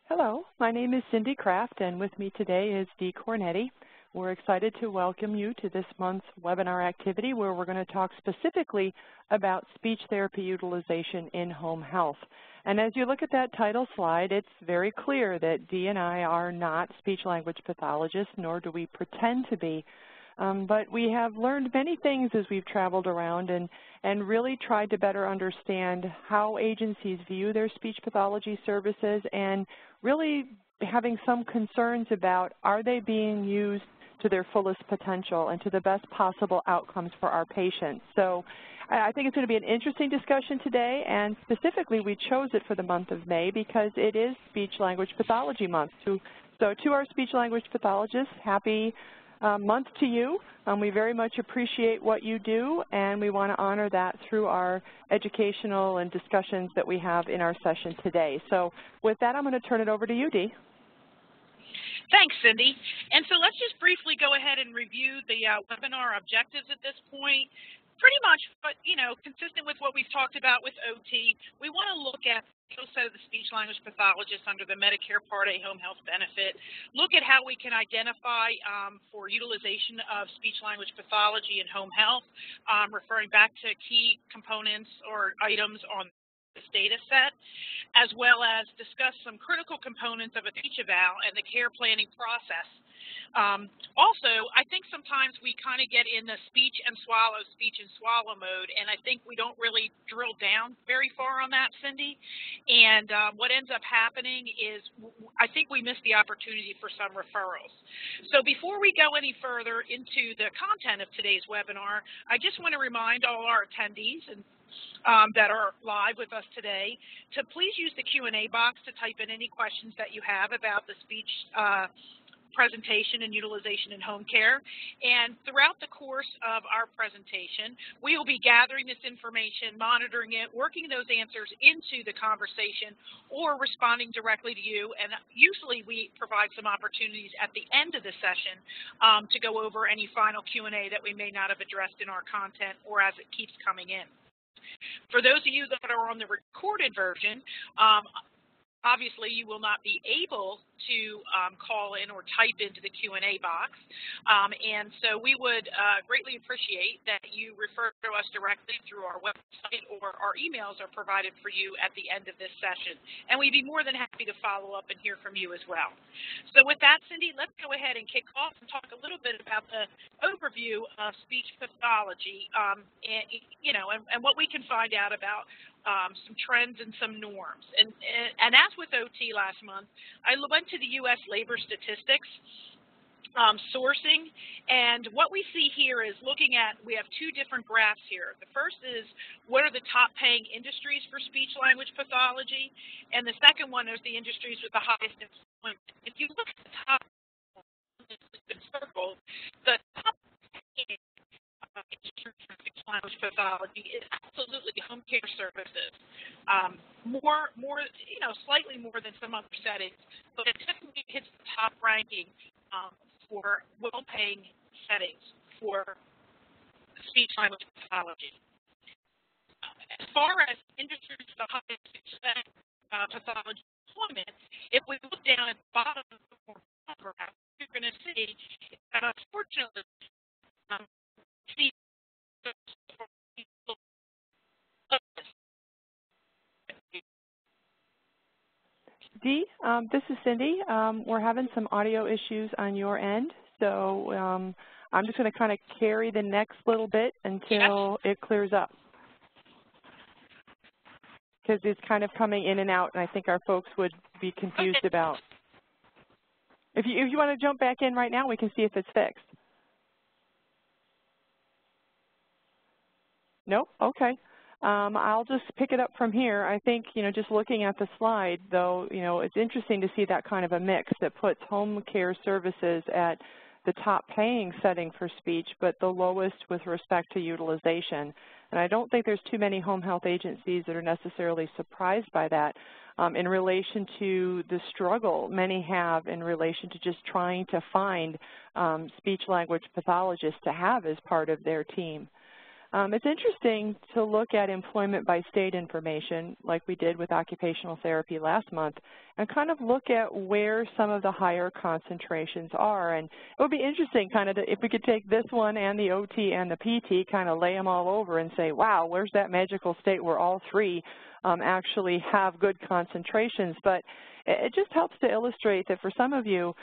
Hello, my name is Cindy Kraft, and with me today is Dee Cornetti. We're excited to welcome you to this month's webinar activity where we're going to talk specifically about speech therapy utilization in home health. And as you look at that title slide, it's very clear that Dee and I are not speech-language pathologists, nor do we pretend to be. But we have learned many things as we've traveled around and really tried to better understand how agencies view their speech pathology services and really having some concerns about are they being used to their fullest potential and to the best possible outcomes for our patients. So I think it's going to be an interesting discussion today, and specifically we chose it for the month of May because it is Speech-Language Pathology Month. So to our speech-language pathologists, happy month to you. We very much appreciate what you do, and we want to honor that through our educational and discussions that we have in our session today. So with that, I'm going to turn it over to you, Dee. Thanks, Cindy. And so let's just briefly go ahead and review the webinar objectives at this point. Pretty much, but consistent with what we've talked about with OT, we want to look at also the speech-language pathologist under the Medicare Part A home health benefit, look at how we can identify for utilization of speech-language pathology in home health, referring back to key components or items on this data set, as well as discuss some critical components of a speech eval and the care planning process. Also, I think sometimes we kind of get in the speech and swallow mode, and I think we don't really drill down very far on that, Cindy. And what ends up happening is I think we miss the opportunity for some referrals. So before we go any further into the content of today's webinar, I just want to remind all our attendees and that are live with us today to please use the Q&A box to type in any questions that you have about the speech presentation and utilization in home care. And throughout the course of our presentation, we will be gathering this information, monitoring it, working those answers into the conversation, or responding directly to you. And usually we provide some opportunities at the end of the session to go over any final Q&A that we may not have addressed in our content or as it keeps coming in. For those of you that are on the recorded version, obviously, you will not be able to call in or type into the Q&A box, and so we would greatly appreciate that you refer to us directly through our website, or our emails are provided for you at the end of this session, and we'd be more than happy to follow up and hear from you as well. So with that, Cindy, let's go ahead and kick off and talk a little bit about the overview of speech pathology, and what we can find out about some trends and some norms. And as with OT last month, I went to the U.S. labor statistics sourcing, and what we see here is looking at, we have two different graphs here. The first is what are the top paying industries for speech-language pathology, and the second one is the industries with the highest employment. If you look at the top circle, the top paying speech-language pathology is absolutely home care services. Slightly more than some other settings, but it typically hits the top ranking for well-paying settings for speech-language pathology. As far as industries with the highest pathology employment, if we look down at the bottom of the graph, you're going to see that unfortunately, Dee, this is Cindy. We're having some audio issues on your end, so I'm just going to kind of carry the next little bit until it clears up, because it's kind of coming in and out, and I think our folks would be confused about. If you want to jump back in right now, we can see if it's fixed. Nope? Okay. I'll just pick it up from here. I think, just looking at the slide, though, it's interesting to see that kind of a mix that puts home care services at the top paying setting for speech, but the lowest with respect to utilization. And I don't think there's too many home health agencies that are necessarily surprised by that in relation to the struggle many have in relation to just trying to find speech-language pathologists to have as part of their team. It's interesting to look at employment by state information like we did with occupational therapy last month and kind of look at where some of the higher concentrations are. And it would be interesting kind of if we could take this one and the OT and the PT, kind of lay them all over and say, wow, where's that magical state where all three actually have good concentrations? But it just helps to illustrate that for some of you,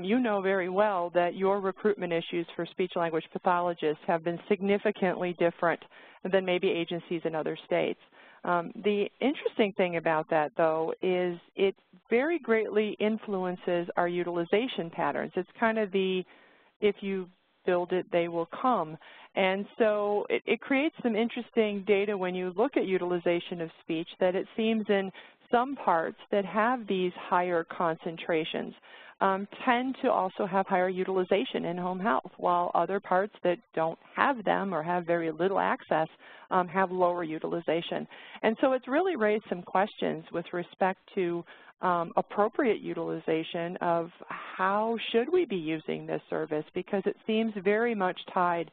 you know very well that your recruitment issues for speech-language pathologists have been significantly different than maybe agencies in other states. The interesting thing about that, though, is it very greatly influences our utilization patterns. It's kind of the, if you build it, they will come. And so it creates some interesting data when you look at utilization of speech that it seems in some parts that have these higher concentrations tend to also have higher utilization in home health, while other parts that don't have them or have very little access have lower utilization. And so it's really raised some questions with respect to appropriate utilization of how should we be using this service, because it seems very much tied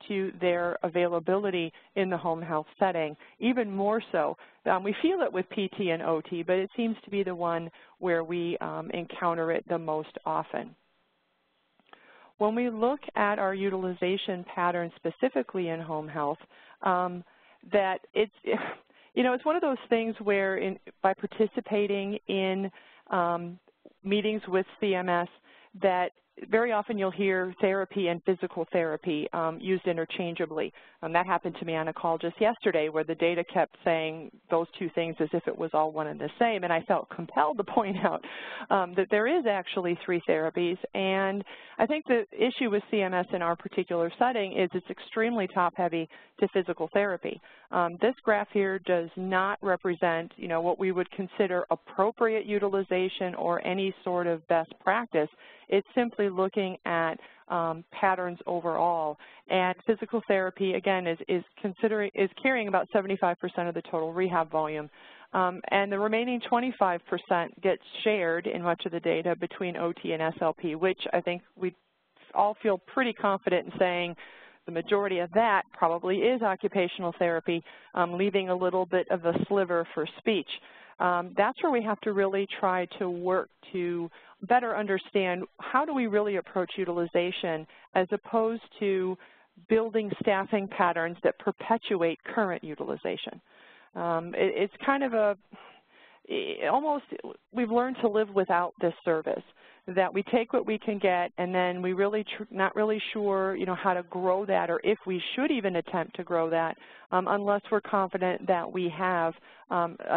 to their availability in the home health setting, even more so. We feel it with PT and OT, but it seems to be the one where we encounter it the most often. When we look at our utilization patterns specifically in home health, that it's, you know, it's one of those things where by participating in meetings with CMS, that very often you'll hear therapy and physical therapy used interchangeably. That happened to me on a call just yesterday where the data kept saying those two things as if it was all one and the same, and I felt compelled to point out that there is actually three therapies. And I think the issue with CMS in our particular setting is it's extremely top-heavy to physical therapy. This graph here does not represent, you know, what we would consider appropriate utilization or any sort of best practice. It's simply looking at patterns overall. And physical therapy, again, is carrying about 75% of the total rehab volume. And the remaining 25% gets shared in much of the data between OT and SLP, which I think we all feel pretty confident in saying the majority of that probably is occupational therapy, leaving a little bit of a sliver for speech. That's where we have to really try to work to better understand how do we really approach utilization as opposed to building staffing patterns that perpetuate current utilization. It's kind of almost we've learned to live without this service, that we take what we can get and then we really not really sure, you know, how to grow that or if we should even attempt to grow that unless we're confident that we have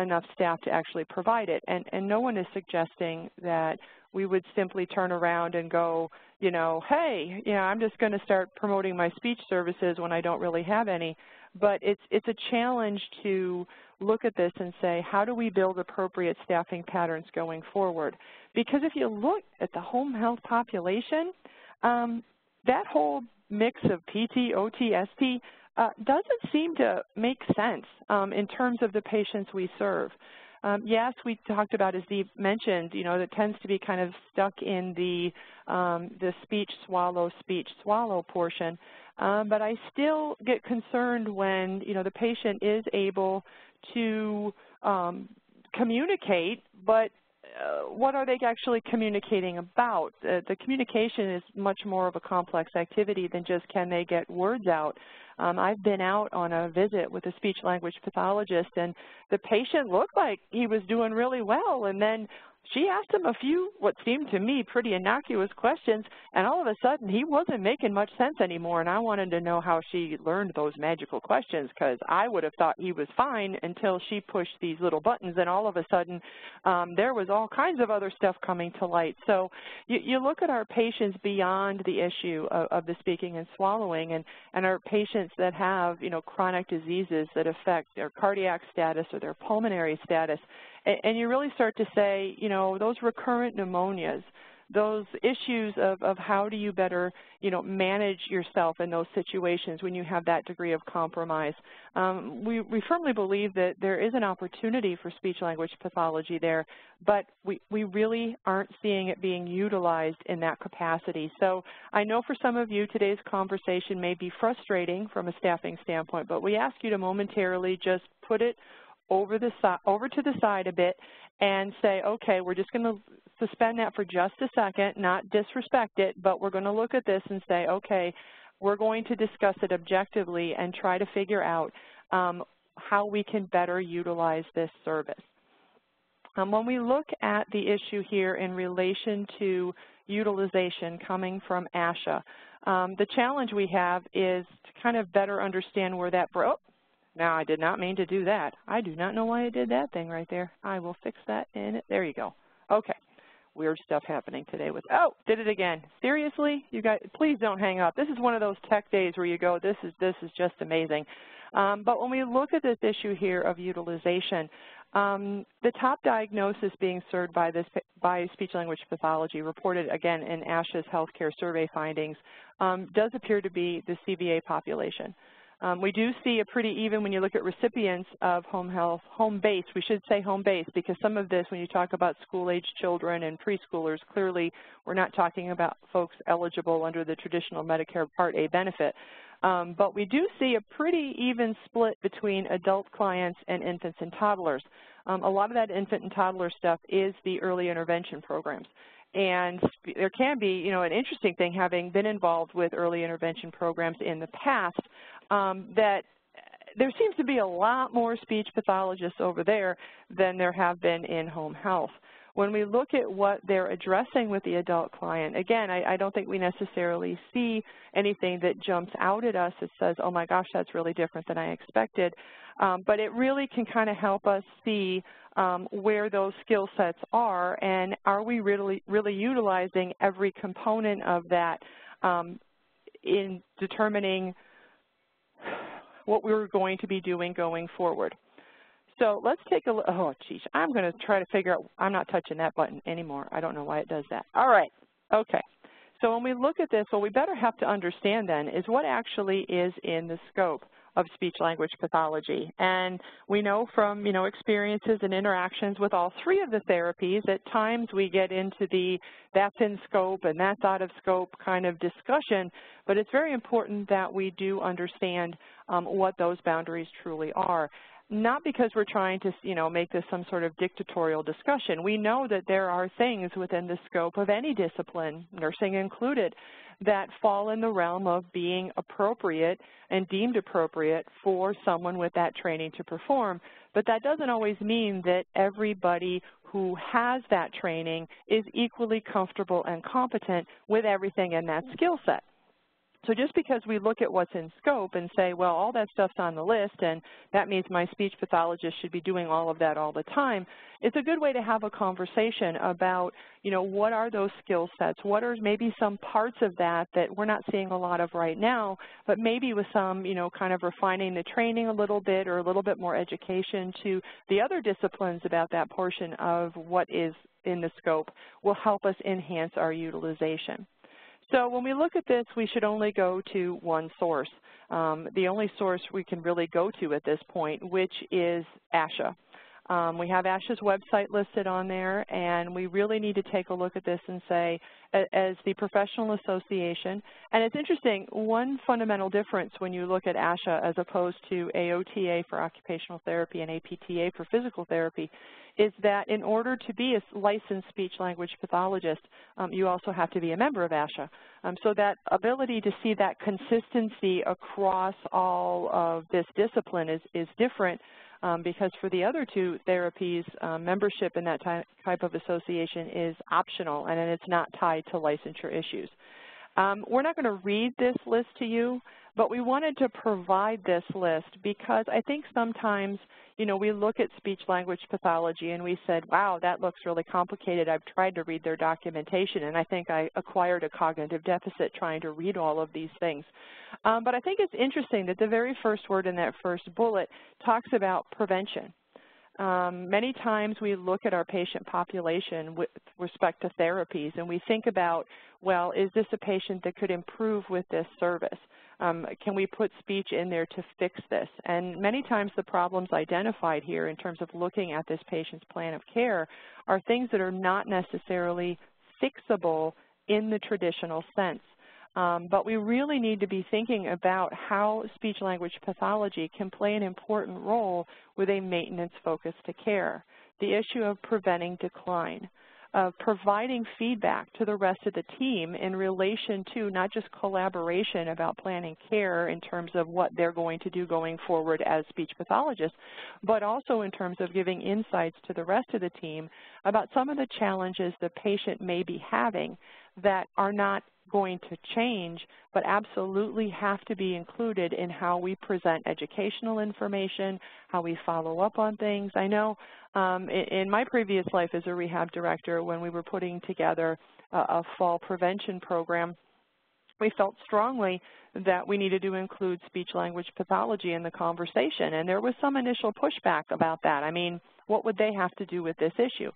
enough staff to actually provide it. And no one is suggesting that we would simply turn around and go, you know, hey, you know, I'm just going to start promoting my speech services when I don't really have any. But it's a challenge to look at this and say, how do we build appropriate staffing patterns going forward? Because if you look at the home health population, that whole mix of PT, OT, ST doesn't seem to make sense in terms of the patients we serve. Yes, we talked about, as Dee mentioned, you know, that tends to be kind of stuck in the speech swallow portion. But I still get concerned when, you know, the patient is able to communicate, but what are they actually communicating about? The communication is much more of a complex activity than just can they get words out. I've been out on a visit with a speech-language pathologist, and the patient looked like he was doing really well, and then she asked him a few, what seemed to me, pretty innocuous questions, and all of a sudden he wasn't making much sense anymore, and I wanted to know how she learned those magical questions, because I would have thought he was fine until she pushed these little buttons, and all of a sudden there was all kinds of other stuff coming to light. So you look at our patients beyond the issue of the speaking and swallowing, and our patients that have, you know, chronic diseases that affect their cardiac status or their pulmonary status. And you really start to say, you know, those recurrent pneumonias, those issues of how do you better, manage yourself in those situations when you have that degree of compromise. We firmly believe that there is an opportunity for speech-language pathology there, but we really aren't seeing it being utilized in that capacity. So I know for some of you today's conversation may be frustrating from a staffing standpoint, but we ask you to momentarily just put it over to the side a bit and say, okay, we're just going to suspend that for just a second, not disrespect it, but we're going to look at this and say, okay, we're going to discuss it objectively and try to figure out how we can better utilize this service. When we look at the issue here in relation to utilization coming from ASHA, the challenge we have is to kind of better understand where that broke. Now, I did not mean to do that. I do not know why I did that thing right there. I will fix that in it. There you go. Okay. Weird stuff happening today with, oh, did it again. Seriously? You guys, please don't hang up. This is one of those tech days where you go, this is just amazing. But when we look at this issue here of utilization, the top diagnosis being served by speech-language pathology, reported again in ASHA's healthcare survey findings, does appear to be the CVA population. We do see a pretty even when you look at recipients of home-based, we should say home-based, because some of this, when you talk about school-age children and preschoolers, clearly we're not talking about folks eligible under the traditional Medicare Part A benefit. But we do see a pretty even split between adult clients and infants and toddlers. A lot of that infant and toddler stuff is the early intervention programs. And there can be, an interesting thing, having been involved with early intervention programs in the past, that there seems to be a lot more speech pathologists over there than there have been in home health. When we look at what they're addressing with the adult client, again, I don't think we necessarily see anything that jumps out at us that says, oh my gosh, that's really different than I expected. But it really can kind of help us see where those skill sets are, and are we really utilizing every component of that in determining what we're going to be doing going forward. So let's take a look. Oh, geez, I'm going to try to figure out. I'm not touching that button anymore. I don't know why it does that. All right. Okay. So when we look at this, what we better have to understand then is what actually is in the scope of speech-language pathology. And we know from, experiences and interactions with all three of the therapies, at times we get into the that's in scope and that's out of scope kind of discussion, but it's very important that we do understand what those boundaries truly are. Not because we're trying to, make this some sort of dictatorial discussion. We know that there are things within the scope of any discipline, nursing included, that fall in the realm of being appropriate and deemed appropriate for someone with that training to perform. But that doesn't always mean that everybody who has that training is equally comfortable and competent with everything in that skill set. So just because we look at what's in scope and say, well, all that stuff's on the list and that means my speech pathologist should be doing all of that all the time, it's a good way to have a conversation about, what are those skill sets? What are maybe some parts of that that we're not seeing a lot of right now, but maybe with some, kind of refining the training a little bit or a little bit more education to the other disciplines about that portion of what is in the scope will help us enhance our utilization. So when we look at this, we should only go to one source, the only source we can really go to at this point, which is ASHA. We have ASHA's website listed on there, and we really need to take a look at this and say, as the professional association, and it's interesting, one fundamental difference when you look at ASHA as opposed to AOTA for occupational therapy and APTA for physical therapy is that in order to be a licensed speech-language pathologist, you also have to be a member of ASHA. So that ability to see that consistency across all of this discipline is different because for the other two therapies, membership in that type of association is optional and it's not tied to licensure issues. We're not going to read this list to you, but we wanted to provide this list because I think sometimes, we look at speech-language pathology and we said, wow, that looks really complicated. I've tried to read their documentation, and I think I acquired a cognitive deficit trying to read all of these things. But I think it's interesting that the very first word in that first bullet talks about prevention. Many times we look at our patient population with respect to therapies and we think about, well, is this a patient that could improve with this service? Can we put speech in there to fix this? And many times the problems identified here in terms of looking at this patient's plan of care are things that are not necessarily fixable in the traditional sense. But we really need to be thinking about how speech-language pathology can play an important role with a maintenance focus to care. The issue of preventing decline, of providing feedback to the rest of the team in relation to not just collaboration about planning care in terms of what they're going to do going forward as speech pathologists, but also in terms of giving insights to the rest of the team about some of the challenges the patient may be having that are not going to change, but absolutely have to be included in how we present educational information, how we follow up on things. I know in my previous life as a rehab director, when we were putting together a fall prevention program, we felt strongly that we needed to include speech-language pathology in the conversation, and there was some initial pushback about that. I mean, what would they have to do with this issue?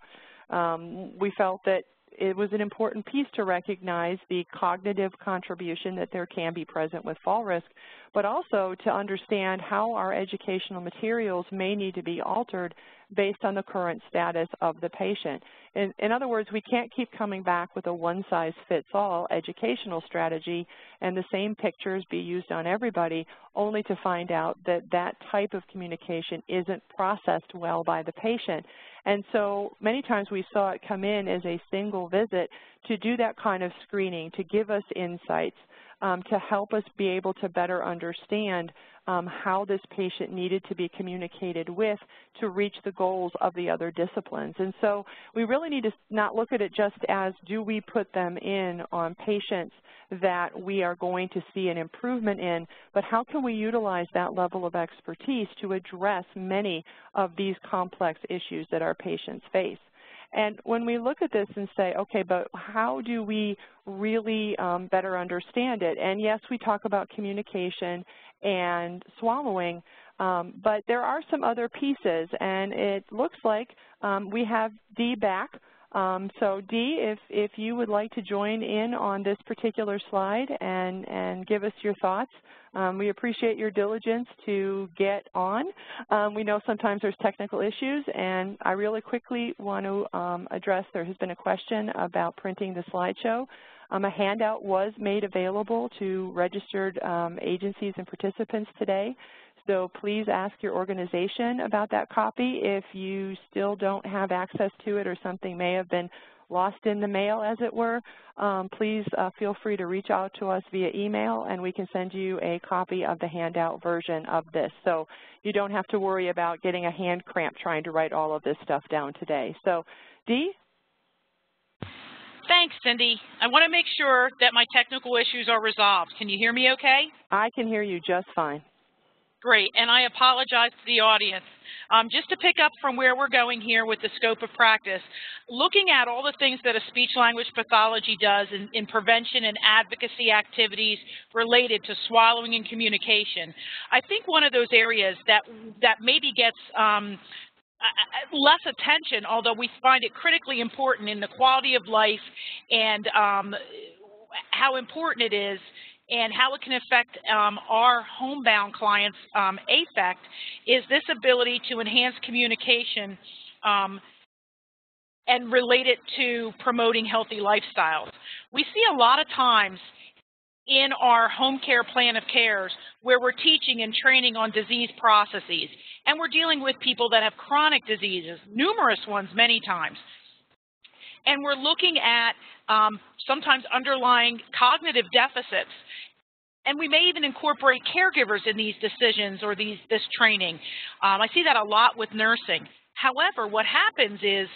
We felt that it was an important piece to recognize the cognitive contribution that there can be present with fall risk, but also to understand how our educational materials may need to be altered based on the current status of the patient. In other words, we can't keep coming back with a one-size-fits-all educational strategy and the same pictures be used on everybody, only to find out that that type of communication isn't processed well by the patient. And so many times we saw it come in as a single visit to do that kind of screening, to give us insights, to help us be able to better understand how this patient needed to be communicated with to reach the goals of the other disciplines. And so we really need to not look at it just as, do we put them in on patients that we are going to see an improvement in, but how can we utilize that level of expertise to address many of these complex issues that our patients face. And when we look at this and say, okay, but how do we really better understand it? And yes, we talk about communication and swallowing, but there are some other pieces, and it looks like we have Dee back. So Dee, if you would like to join in on this particular slide and give us your thoughts. We appreciate your diligence to get on. We know sometimes there's technical issues, and I really quickly want to address, there has been a question about printing the slideshow. A handout was made available to registered agencies and participants today. So please ask your organization about that copy. If you still don't have access to it or something may have been lost in the mail, as it were, please feel free to reach out to us via email, and we can send you a copy of the handout version of this. So you don't have to worry about getting a hand cramp trying to write all of this stuff down today. So, Dee? Thanks, Cindy. I want to make sure that my technical issues are resolved. Can you hear me okay? I can hear you just fine. Great, and I apologize to the audience. Just to pick up from where we're going here with the scope of practice, looking at all the things that a speech-language pathology does in prevention and advocacy activities related to swallowing and communication, I think one of those areas that maybe gets less attention, although we find it critically important in the quality of life and how important it is and how it can affect our homebound clients' affect, is this ability to enhance communication and relate it to promoting healthy lifestyles. We see a lot of times in our home care plan of cares where we're teaching and training on disease processes, and we're dealing with people that have chronic diseases, numerous ones many times. And we're looking at sometimes underlying cognitive deficits. And we may even incorporate caregivers in these decisions or this training. I see that a lot with nursing. However, what happens is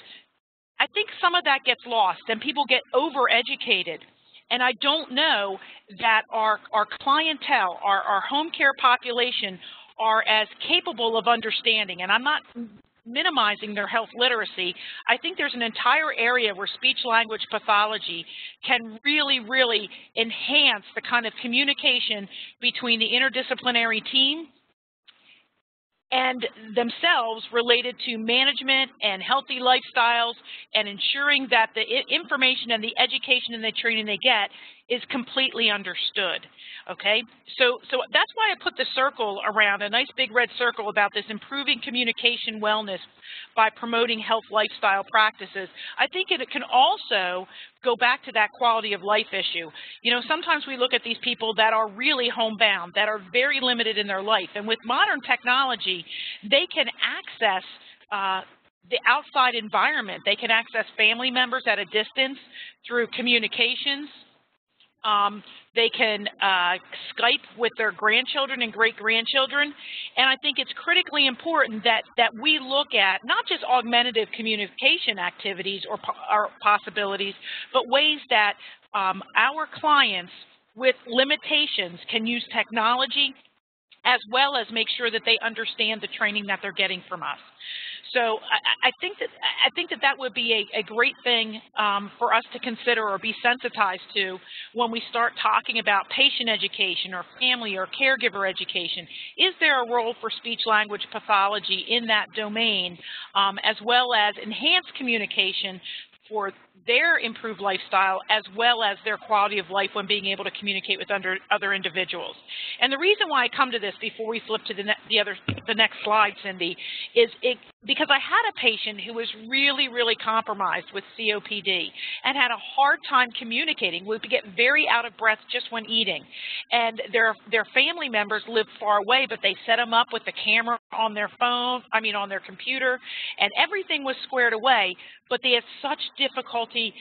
I think some of that gets lost and people get overeducated. And I don't know that our clientele, our home care population are as capable of understanding. And I'm not minimizing their health literacy. I think there's an entire area where speech-language pathology can really, really enhance the kind of communication between the interdisciplinary team and themselves related to management and healthy lifestyles and ensuring that the information and the education and the training they get is completely understood, okay? So that's why I put the circle around, a nice big red circle about this improving communication wellness by promoting health lifestyle practices. I think it can also go back to that quality of life issue. You know, sometimes we look at these people that are really homebound, that are very limited in their life, and with modern technology, they can access the outside environment. They can access family members at a distance through communications. They can Skype with their grandchildren and great-grandchildren, and I think it's critically important that we look at not just augmentative communication activities or possibilities, but ways that our clients with limitations can use technology as well as make sure that they understand the training that they're getting from us. So I think that would be a great thing for us to consider or be sensitized to when we start talking about patient education or family or caregiver education. Is there a role for speech-language pathology in that domain, as well as enhanced communication for their improved lifestyle as well as their quality of life when being able to communicate with other individuals? And the reason why I come to this before we flip to the next slide, Cindy, is because I had a patient who was really, really compromised with COPD and had a hard time communicating, would get very out of breath just when eating. And their family members lived far away, but they set them up with the camera on their phone, on their computer, and everything was squared away, but they had such difficulty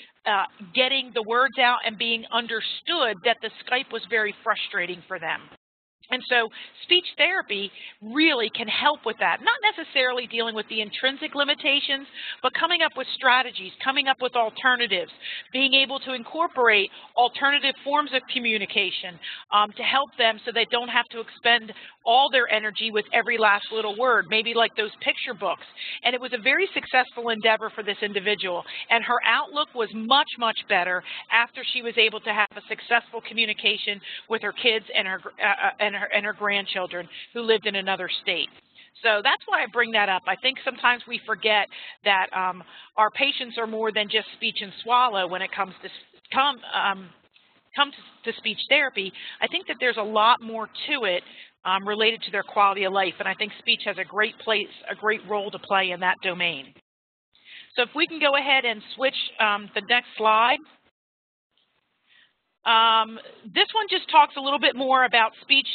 getting the words out and being understood that the Skype was very frustrating for them. And so speech therapy really can help with that, not necessarily dealing with the intrinsic limitations, but coming up with strategies, coming up with alternatives, being able to incorporate alternative forms of communication to help them so they don't have to expend all their energy with every last little word, maybe like those picture books. And it was a very successful endeavor for this individual, and her outlook was much, much better after she was able to have a successful communication with her kids and her grandchildren who lived in another state. So that's why I bring that up. I think sometimes we forget that our patients are more than just speech and swallow when it comes to speech therapy. I think that there's a lot more to it related to their quality of life, and I think speech has a great role to play in that domain. So if we can go ahead and switch the next slide. This one just talks a little bit more about speech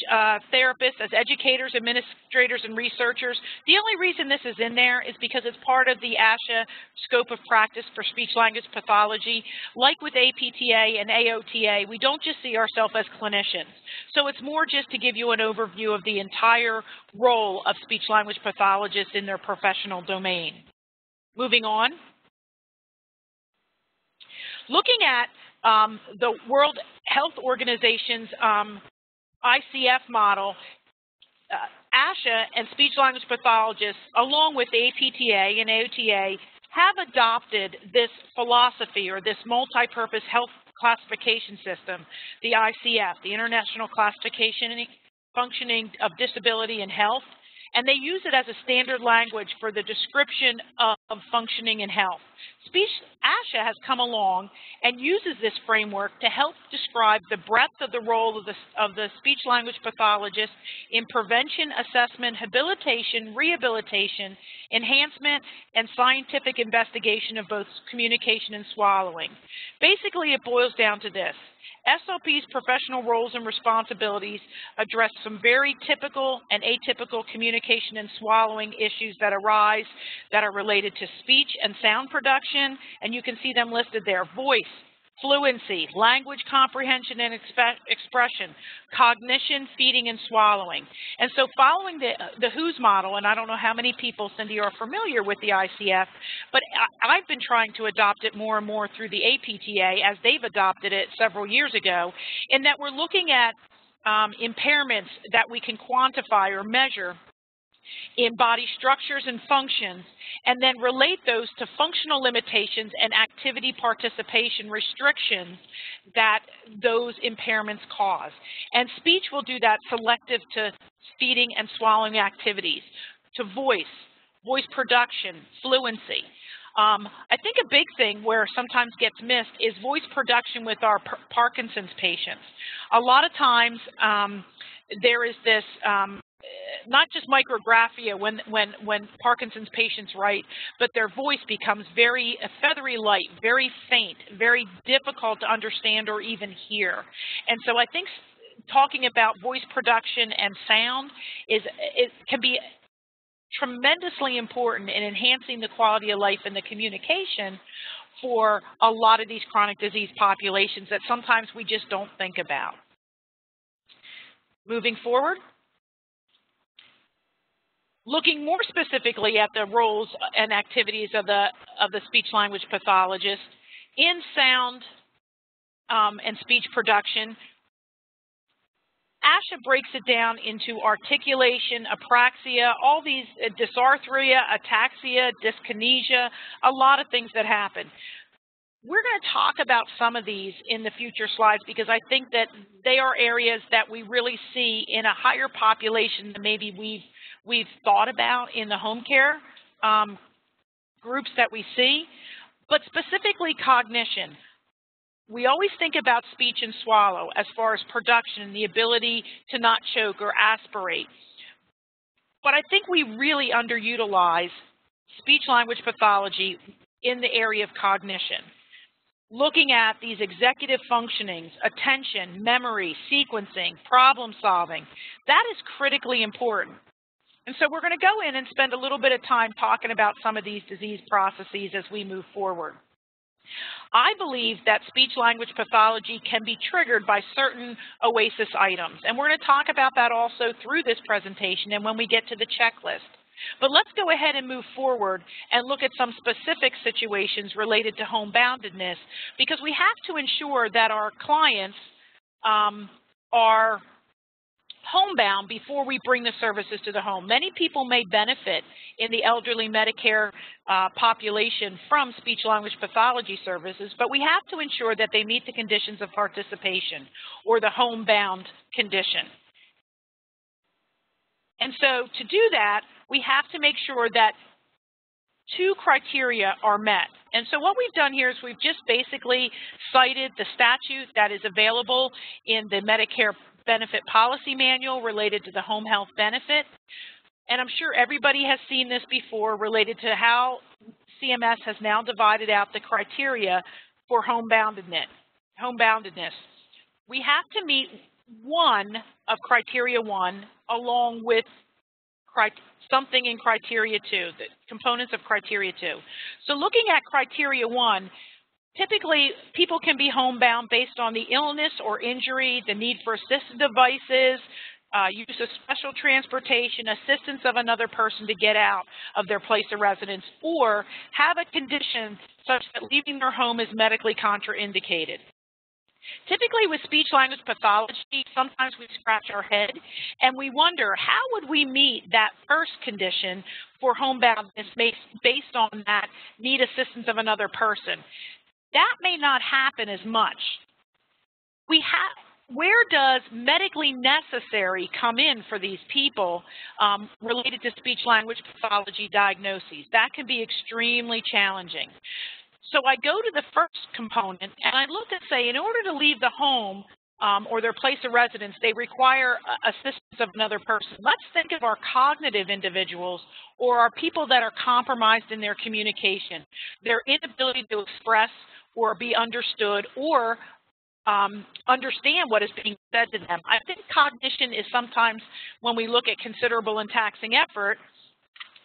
therapists as educators, administrators, and researchers. The only reason this is in there is because it's part of the ASHA scope of practice for speech-language pathology. Like with APTA and AOTA, we don't just see ourselves as clinicians. So it's more just to give you an overview of the entire role of speech-language pathologists in their professional domain. Moving on. Looking at the World Health Organization's ICF model, ASHA and speech-language pathologists, along with the APTA and AOTA, have adopted this philosophy or this multi-purpose health classification system, the ICF, the International Classification and Functioning of Disability and Health, and they use it as a standard language for the description of functioning in health. ASHA has come along and uses this framework to help describe the breadth of the role of the speech-language pathologist in prevention, assessment, habilitation, rehabilitation, enhancement, and scientific investigation of both communication and swallowing. Basically, it boils down to this. SLP's professional roles and responsibilities address some very typical and atypical communication and swallowing issues that arise that are related to speech and sound production, and you can see them listed there: voice, fluency, language comprehension and expression, cognition, feeding, and swallowing. And so following the WHO's model, and I don't know how many people, Cindy, are familiar with the ICF, but I've been trying to adopt it more and more through the APTA as they've adopted it several years ago, in that we're looking at impairments that we can quantify or measure in body structures and functions, and then relate those to functional limitations and activity participation restrictions that those impairments cause. And speech will do that selective to feeding and swallowing activities. to voice production, fluency. I think a big thing where sometimes gets missed is voice production with our Parkinson's patients. A lot of times there is this, not just micrographia when Parkinson's patients write, but their voice becomes very feathery light, very faint, very difficult to understand or even hear. And so I think talking about voice production and sound can be tremendously important in enhancing the quality of life and the communication for a lot of these chronic disease populations that sometimes we just don't think about. Moving forward, looking more specifically at the roles and activities of the speech-language pathologist in sound and speech production, ASHA breaks it down into articulation, apraxia, all these dysarthria, ataxia, dyskinesia, a lot of things that happen. We're going to talk about some of these in the future slides because I think that they are areas that we really see in a higher population than maybe we've thought about in the home care groups that we see, but specifically cognition. We always think about speech and swallow as far as production and the ability to not choke or aspirate. But I think we really underutilize speech-language pathology in the area of cognition. Looking at these executive functionings, attention, memory, sequencing, problem solving, that is critically important. And so we're going to go in and spend a little bit of time talking about some of these disease processes as we move forward. I believe that speech-language pathology can be triggered by certain OASIS items, and we're going to talk about that also through this presentation and when we get to the checklist. But let's go ahead and move forward and look at some specific situations related to homeboundedness, because we have to ensure that our clients are homebound before we bring the services to the home. Many people may benefit in the elderly Medicare population from speech-language pathology services, but we have to ensure that they meet the conditions of participation or the homebound condition. And so to do that, we have to make sure that two criteria are met. And so what we've done here is we've just basically cited the statute that is available in the Medicare Benefit Policy Manual related to the home health benefit. And I'm sure everybody has seen this before related to how CMS has now divided out the criteria for homeboundedness. We have to meet one of criteria 1 along with something in criteria 2, the components of criteria 2. So looking at criteria 1, typically, people can be homebound based on the illness or injury, the need for assistive devices, use of special transportation, assistance of another person to get out of their place of residence, or have a condition such that leaving their home is medically contraindicated. Typically with speech-language pathology, sometimes we scratch our head and we wonder, how would we meet that first condition for homeboundedness based on that need assistance of another person? That may not happen as much. Where does medically necessary come in for these people related to speech-language pathology diagnoses? That can be extremely challenging. So I go to the first component and I look and say, in order to leave the home or their place of residence, they require assistance of another person. Let's think of our cognitive individuals or our people that are compromised in their communication, their inability to express or be understood or understand what is being said to them. I think cognition is sometimes, when we look at considerable and taxing effort,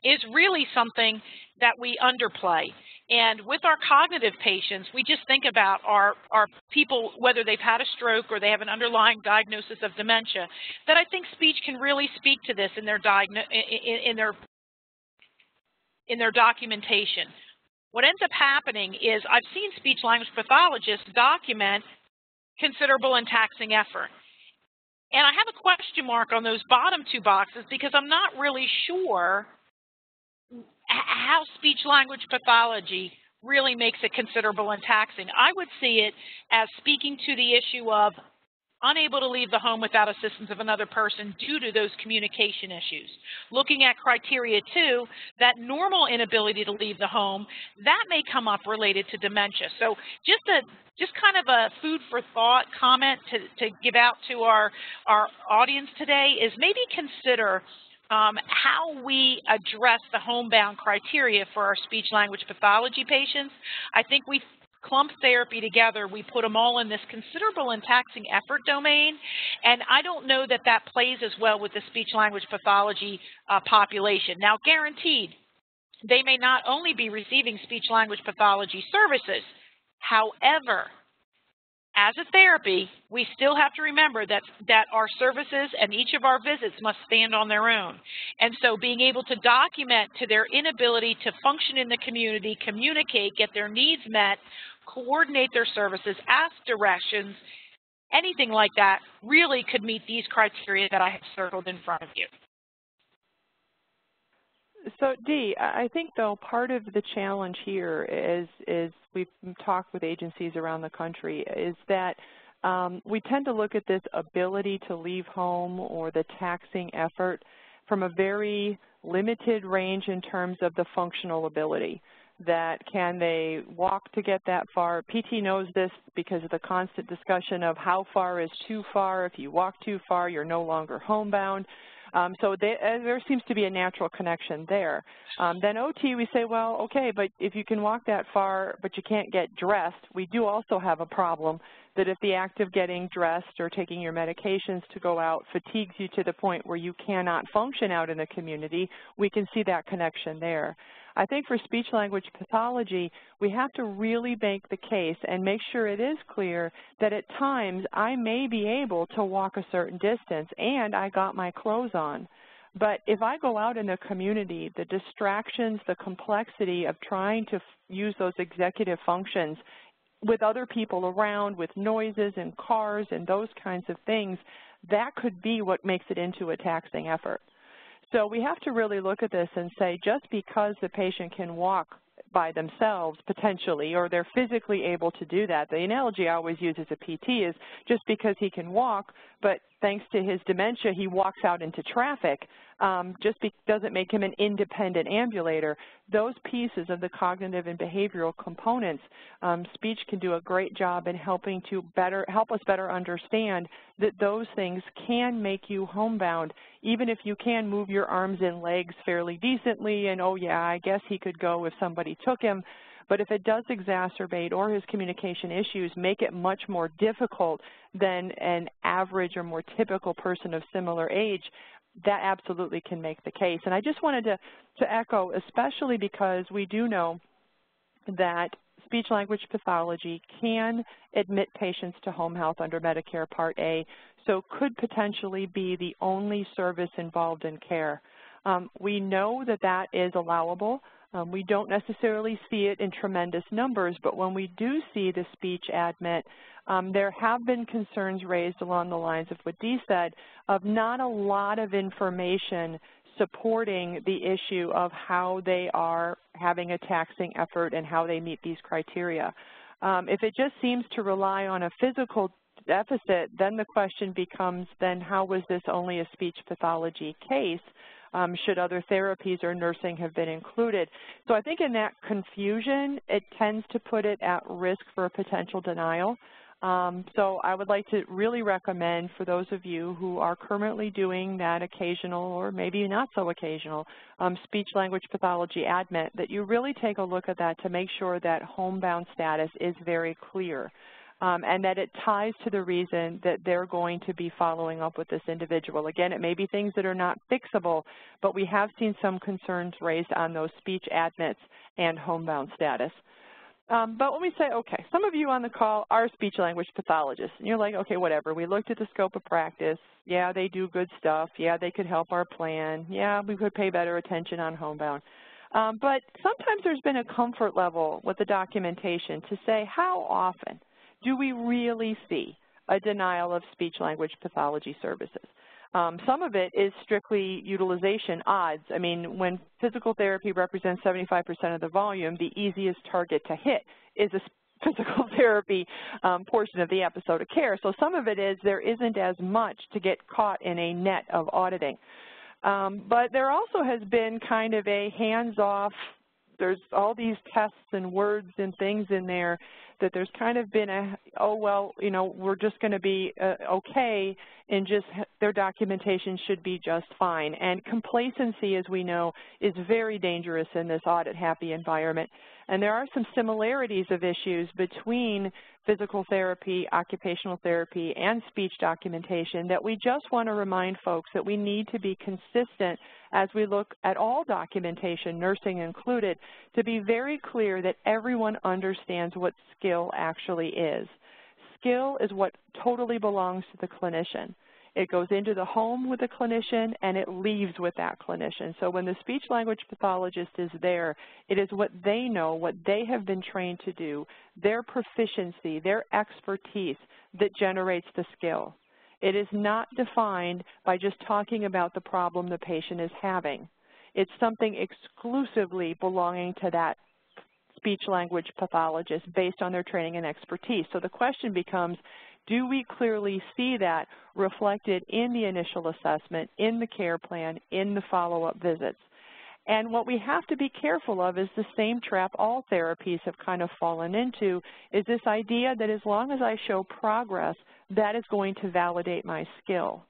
is really something that we underplay. And with our cognitive patients, we just think about our people, whether they've had a stroke or they have an underlying diagnosis of dementia, that I think speech can really speak to this in their documentation. What ends up happening is I've seen speech-language pathologists document considerable and taxing effort. And I have a question mark on those bottom two boxes because I'm not really sure how speech-language pathology really makes it considerable and taxing. I would see it as speaking to the issue of unable to leave the home without assistance of another person due to those communication issues. Looking at criteria 2, that normal inability to leave the home, that may come up related to dementia. So just kind of a food for thought comment to give out to our audience today is maybe consider how we address the homebound criteria for our speech-language pathology patients. I think we clump therapy together, we put them all in this considerable and taxing effort domain, and I don't know that that plays as well with the speech-language pathology population. Now, guaranteed, they may not only be receiving speech-language pathology services, however, as a therapy, we still have to remember that our services and each of our visits must stand on their own. And so being able to document to their inability to function in the community, communicate, get their needs met, coordinate their services, ask directions, anything like that really could meet these criteria that I have circled in front of you. So, Dee, I think, though, part of the challenge here is we've talked with agencies around the country, is that we tend to look at this ability to leave home or the taxing effort from a very limited range in terms of the functional ability. That can they walk to get that far? PT knows this because of the constant discussion of how far is too far. If you walk too far, you're no longer homebound. So there seems to be a natural connection there. Then OT, we say, well, okay, but if you can walk that far but you can't get dressed, we do also have a problem that if the act of getting dressed or taking your medications to go out fatigues you to the point where you cannot function out in the community, we can see that connection there. I think for speech-language pathology, we have to really make the case and make sure it is clear that at times I may be able to walk a certain distance and I got my clothes on. But if I go out in the community, the distractions, the complexity of trying to use those executive functions with other people around, with noises and cars and those kinds of things, that could be what makes it into a taxing effort. So we have to really look at this and say just because the patient can walk by themselves potentially, or they're physically able to do that. The analogy I always use as a PT is just because he can walk, but thanks to his dementia, he walks out into traffic, doesn't make him an independent ambulator. Those pieces of the cognitive and behavioral components, speech can do a great job in helping to help us better understand that those things can make you homebound, even if you can move your arms and legs fairly decently and, oh yeah, I guess he could go if somebody took him. But if it does exacerbate or his communication issues make it much more difficult than an average or more typical person of similar age, that absolutely can make the case. And I just wanted to echo, especially because we do know that speech-language pathology can admit patients to home health under Medicare Part A, so could potentially be the only service involved in care. We know that that is allowable. We don't necessarily see it in tremendous numbers, but when we do see the speech admit, there have been concerns raised along the lines of what Dee said, of not a lot of information supporting the issue of how they are having a taxing effort and how they meet these criteria. If it just seems to rely on a physical deficit, then the question becomes, then how was this only a speech pathology case? Should other therapies or nursing have been included? So I think in that confusion, it tends to put it at risk for a potential denial. So I would like to really recommend for those of you who are currently doing that occasional or maybe not so occasional speech-language pathology admit that you really take a look at that to make sure that homebound status is very clear. And that it ties to the reason that they're going to be following up with this individual. Again, it may be things that are not fixable, but we have seen some concerns raised on those speech admits and homebound status. But when we say, okay, some of you on the call are speech-language pathologists, and you're like, okay, whatever. We looked at the scope of practice. Yeah, they do good stuff. Yeah, they could help our plan. Yeah, we could pay better attention on homebound. But sometimes there's been a comfort level with the documentation to say, how often do we really see a denial of speech-language pathology services? Some of it is strictly utilization odds. I mean, when physical therapy represents 75% of the volume, the easiest target to hit is a physical therapy portion of the episode of care. So some of it is there isn't as much to get caught in a net of auditing. But there also has been kind of a hands-off, there's all these tests and words and things in there that there's kind of been a, oh, well, you know, we're just going to be okay, and just their documentation should be just fine. And complacency, as we know, is very dangerous in this audit-happy environment. And there are some similarities of issues between physical therapy, occupational therapy, and speech documentation that we just want to remind folks that we need to be consistent as we look at all documentation, nursing included, to be very clear that everyone understands what skill actually is. Skill is what totally belongs to the clinician. It goes into the home with the clinician, and it leaves with that clinician. So when the speech-language pathologist is there, it is what they know, what they have been trained to do, their proficiency, their expertise that generates the skill. It is not defined by just talking about the problem the patient is having. It's something exclusively belonging to that speech-language pathologist based on their training and expertise. So the question becomes, do we clearly see that reflected in the initial assessment, in the care plan, in the follow-up visits? And what we have to be careful of is the same trap all therapies have kind of fallen into, is this idea that as long as I show progress, that is going to validate my skill.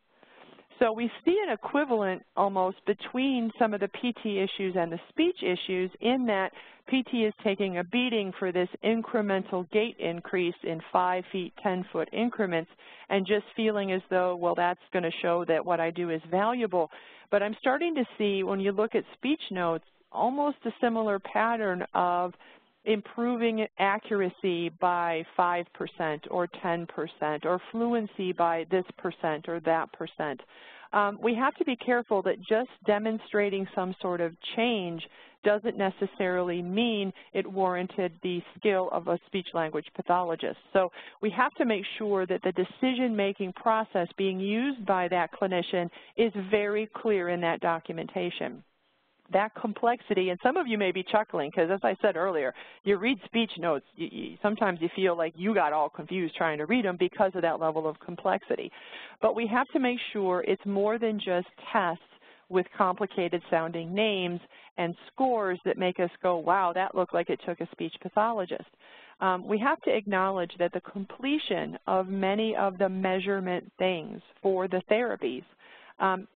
So we see an equivalent almost between some of the PT issues and the speech issues in that PT is taking a beating for this incremental gait increase in 5 feet, 10-foot increments and just feeling as though, well, that's going to show that what I do is valuable. But I'm starting to see, when you look at speech notes, almost a similar pattern of improving accuracy by 5% or 10% or fluency by this percent or that percent. We have to be careful that just demonstrating some sort of change doesn't necessarily mean it warranted the skill of a speech-language pathologist. So we have to make sure that the decision-making process being used by that clinician is very clear in that documentation. That complexity, and some of you may be chuckling because, as I said earlier, you read speech notes, sometimes you feel like you got all confused trying to read them because of that level of complexity. But we have to make sure it's more than just tests with complicated sounding names and scores that make us go, wow, that looked like it took a speech pathologist. We have to acknowledge that the completion of many of the measurement things for the therapies,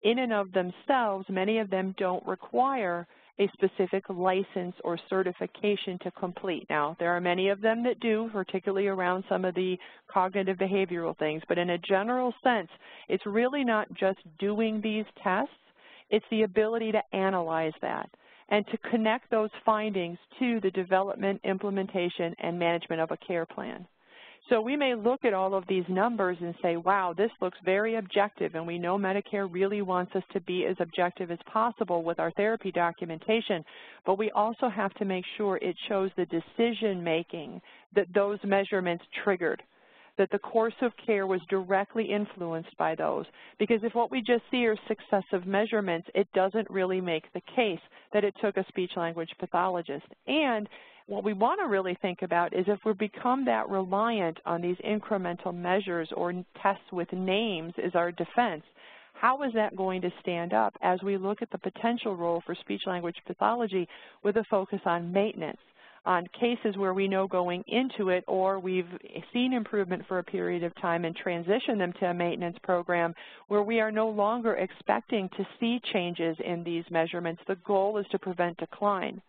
in and of themselves, many of them don't require a specific license or certification to complete. Now, there are many of them that do, particularly around some of the cognitive behavioral things, but in a general sense, it's really not just doing these tests, it's the ability to analyze that and to connect those findings to the development, implementation, and management of a care plan. So we may look at all of these numbers and say, wow, this looks very objective, and we know Medicare really wants us to be as objective as possible with our therapy documentation, but we also have to make sure it shows the decision-making that those measurements triggered, that the course of care was directly influenced by those. Because if what we just see are successive measurements, it doesn't really make the case that it took a speech-language pathologist. And what we want to really think about is if we become that reliant on these incremental measures or tests with names as our defense, how is that going to stand up as we look at the potential role for speech-language pathology with a focus on maintenance, on cases where we know going into it or we've seen improvement for a period of time and transition them to a maintenance program where we are no longer expecting to see changes in these measurements. The goal is to prevent decline.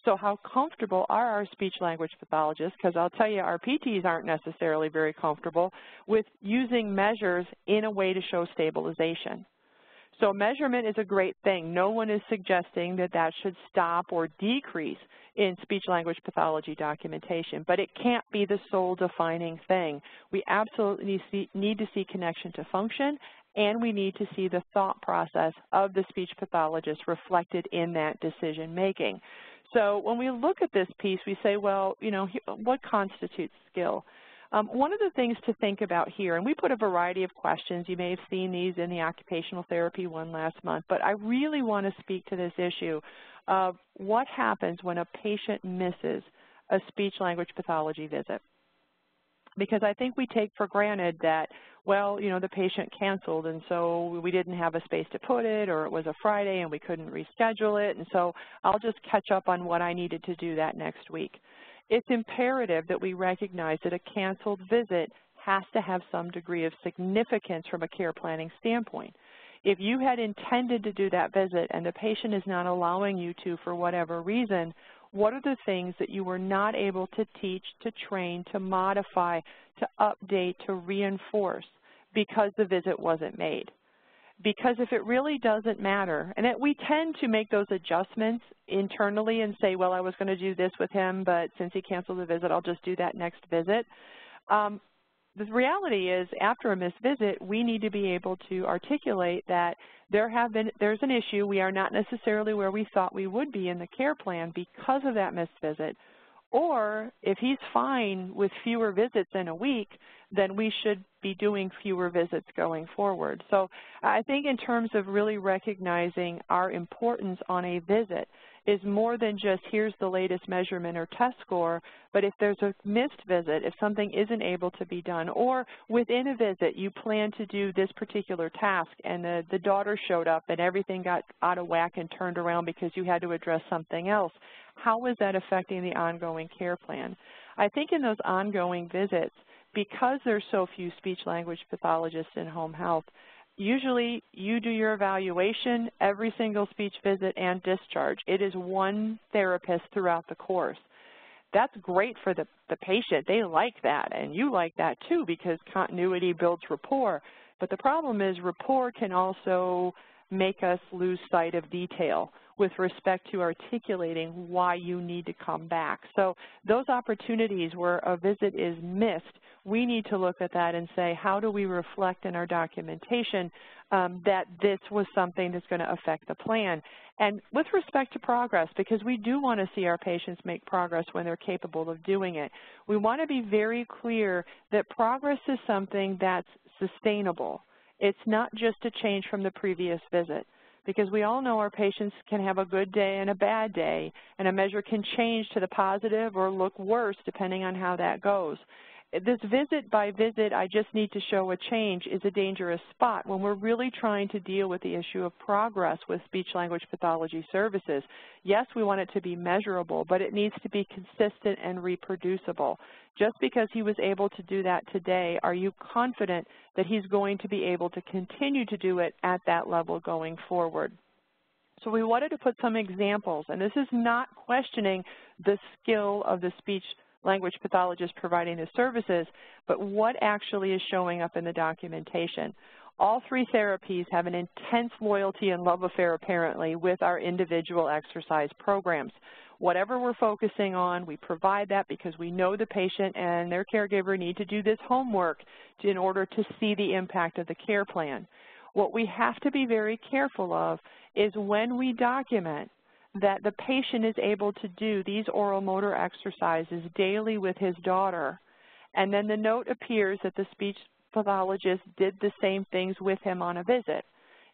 So how comfortable are our speech-language pathologists? Because I'll tell you, our PTs aren't necessarily very comfortable with using measures in a way to show stabilization. So measurement is a great thing. No one is suggesting that that should stop or decrease in speech-language pathology documentation, but it can't be the sole defining thing. We absolutely need to see connection to function, and we need to see the thought process of the speech pathologist reflected in that decision-making. So when we look at this piece, we say, well, you know, what constitutes skill? One of the things to think about here, and we put a variety of questions. You may have seen these in the occupational therapy one last month, but I really want to speak to this issue of what happens when a patient misses a a speech-language pathology visit. Because I think we take for granted that, well, you know, the patient canceled and so we didn't have a space to put it, or it was a Friday and we couldn't reschedule it, and so I'll just catch up on what I needed to do that next week. It's imperative that we recognize that a canceled visit has to have some degree of significance from a care planning standpoint. If you had intended to do that visit and the patient is not allowing you to for whatever reason, what are the things that you were not able to teach, to train, to modify, to update, to reinforce because the visit wasn't made? Because if it really doesn't matter, and we tend to make those adjustments internally and say, well, I was going to do this with him, but since he canceled the visit, I'll just do that next visit. The reality is, after a missed visit, we need to be able to articulate that there's an issue. We are not necessarily where we thought we would be in the care plan because of that missed visit. Or if he's fine with fewer visits in a week, then we should be doing fewer visits going forward. So I think in terms of really recognizing our importance on a visit is more than just here's the latest measurement or test score, but if there's a missed visit, if something isn't able to be done, or within a visit you plan to do this particular task and the daughter showed up and everything got out of whack and turned around because you had to address something else, how is that affecting the ongoing care plan? I think in those ongoing visits, because there's so few speech-language pathologists in home health, usually you do your evaluation every single speech visit and discharge. It is one therapist throughout the course. That's great for the patient. They like that, and you like that too because continuity builds rapport. But the problem is rapport can also make us lose sight of detail with respect to articulating why you need to come back. So those opportunities where a visit is missed, we need to look at that and say, how do we reflect in our documentation that this was something that's going to affect the plan? And with respect to progress, because we do want to see our patients make progress when they're capable of doing it, we want to be very clear that progress is something that's sustainable. It's not just a change from the previous visit, because we all know our patients can have a good day and a bad day, and a measure can change to the positive or look worse depending on how that goes. This visit by visit, I just need to show a change, is a dangerous spot when we're really trying to deal with the issue of progress with speech-language pathology services. Yes, we want it to be measurable, but it needs to be consistent and reproducible. Just because he was able to do that today, are you confident that he's going to be able to continue to do it at that level going forward? So we wanted to put some examples, and this is not questioning the skill of the speech-language pathologist providing the services, but what actually is showing up in the documentation. All three therapies have an intense loyalty and love affair, apparently, with our individual exercise programs. Whatever we're focusing on, we provide that because we know the patient and their caregiver need to do this homework in order to see the impact of the care plan. What we have to be very careful of is when we document that the patient is able to do these oral motor exercises daily with his daughter, and then the note appears that the speech pathologist did the same things with him on a visit.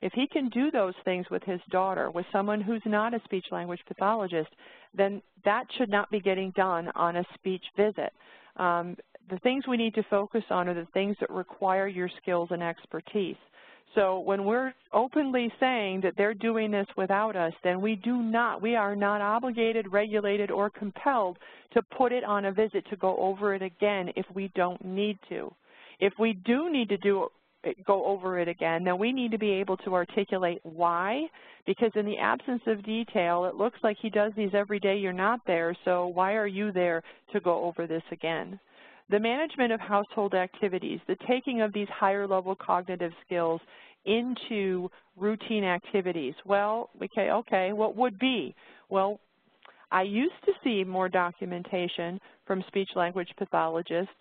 If he can do those things with his daughter, with someone who's not a speech-language pathologist, then that should not be getting done on a speech visit. The things we need to focus on are the things that require your skills and expertise. So when we're openly saying that they're doing this without us, then we are not obligated, regulated, or compelled to put it on a visit to go over it again if we don't need to. If we do need to go over it again, then we need to be able to articulate why, because in the absence of detail, it looks like he does these every day, you're not there, so why are you there to go over this again? The management of household activities, the taking of these higher level cognitive skills into routine activities. Well, okay, what would be? Well, I used to see more documentation from speech-language pathologists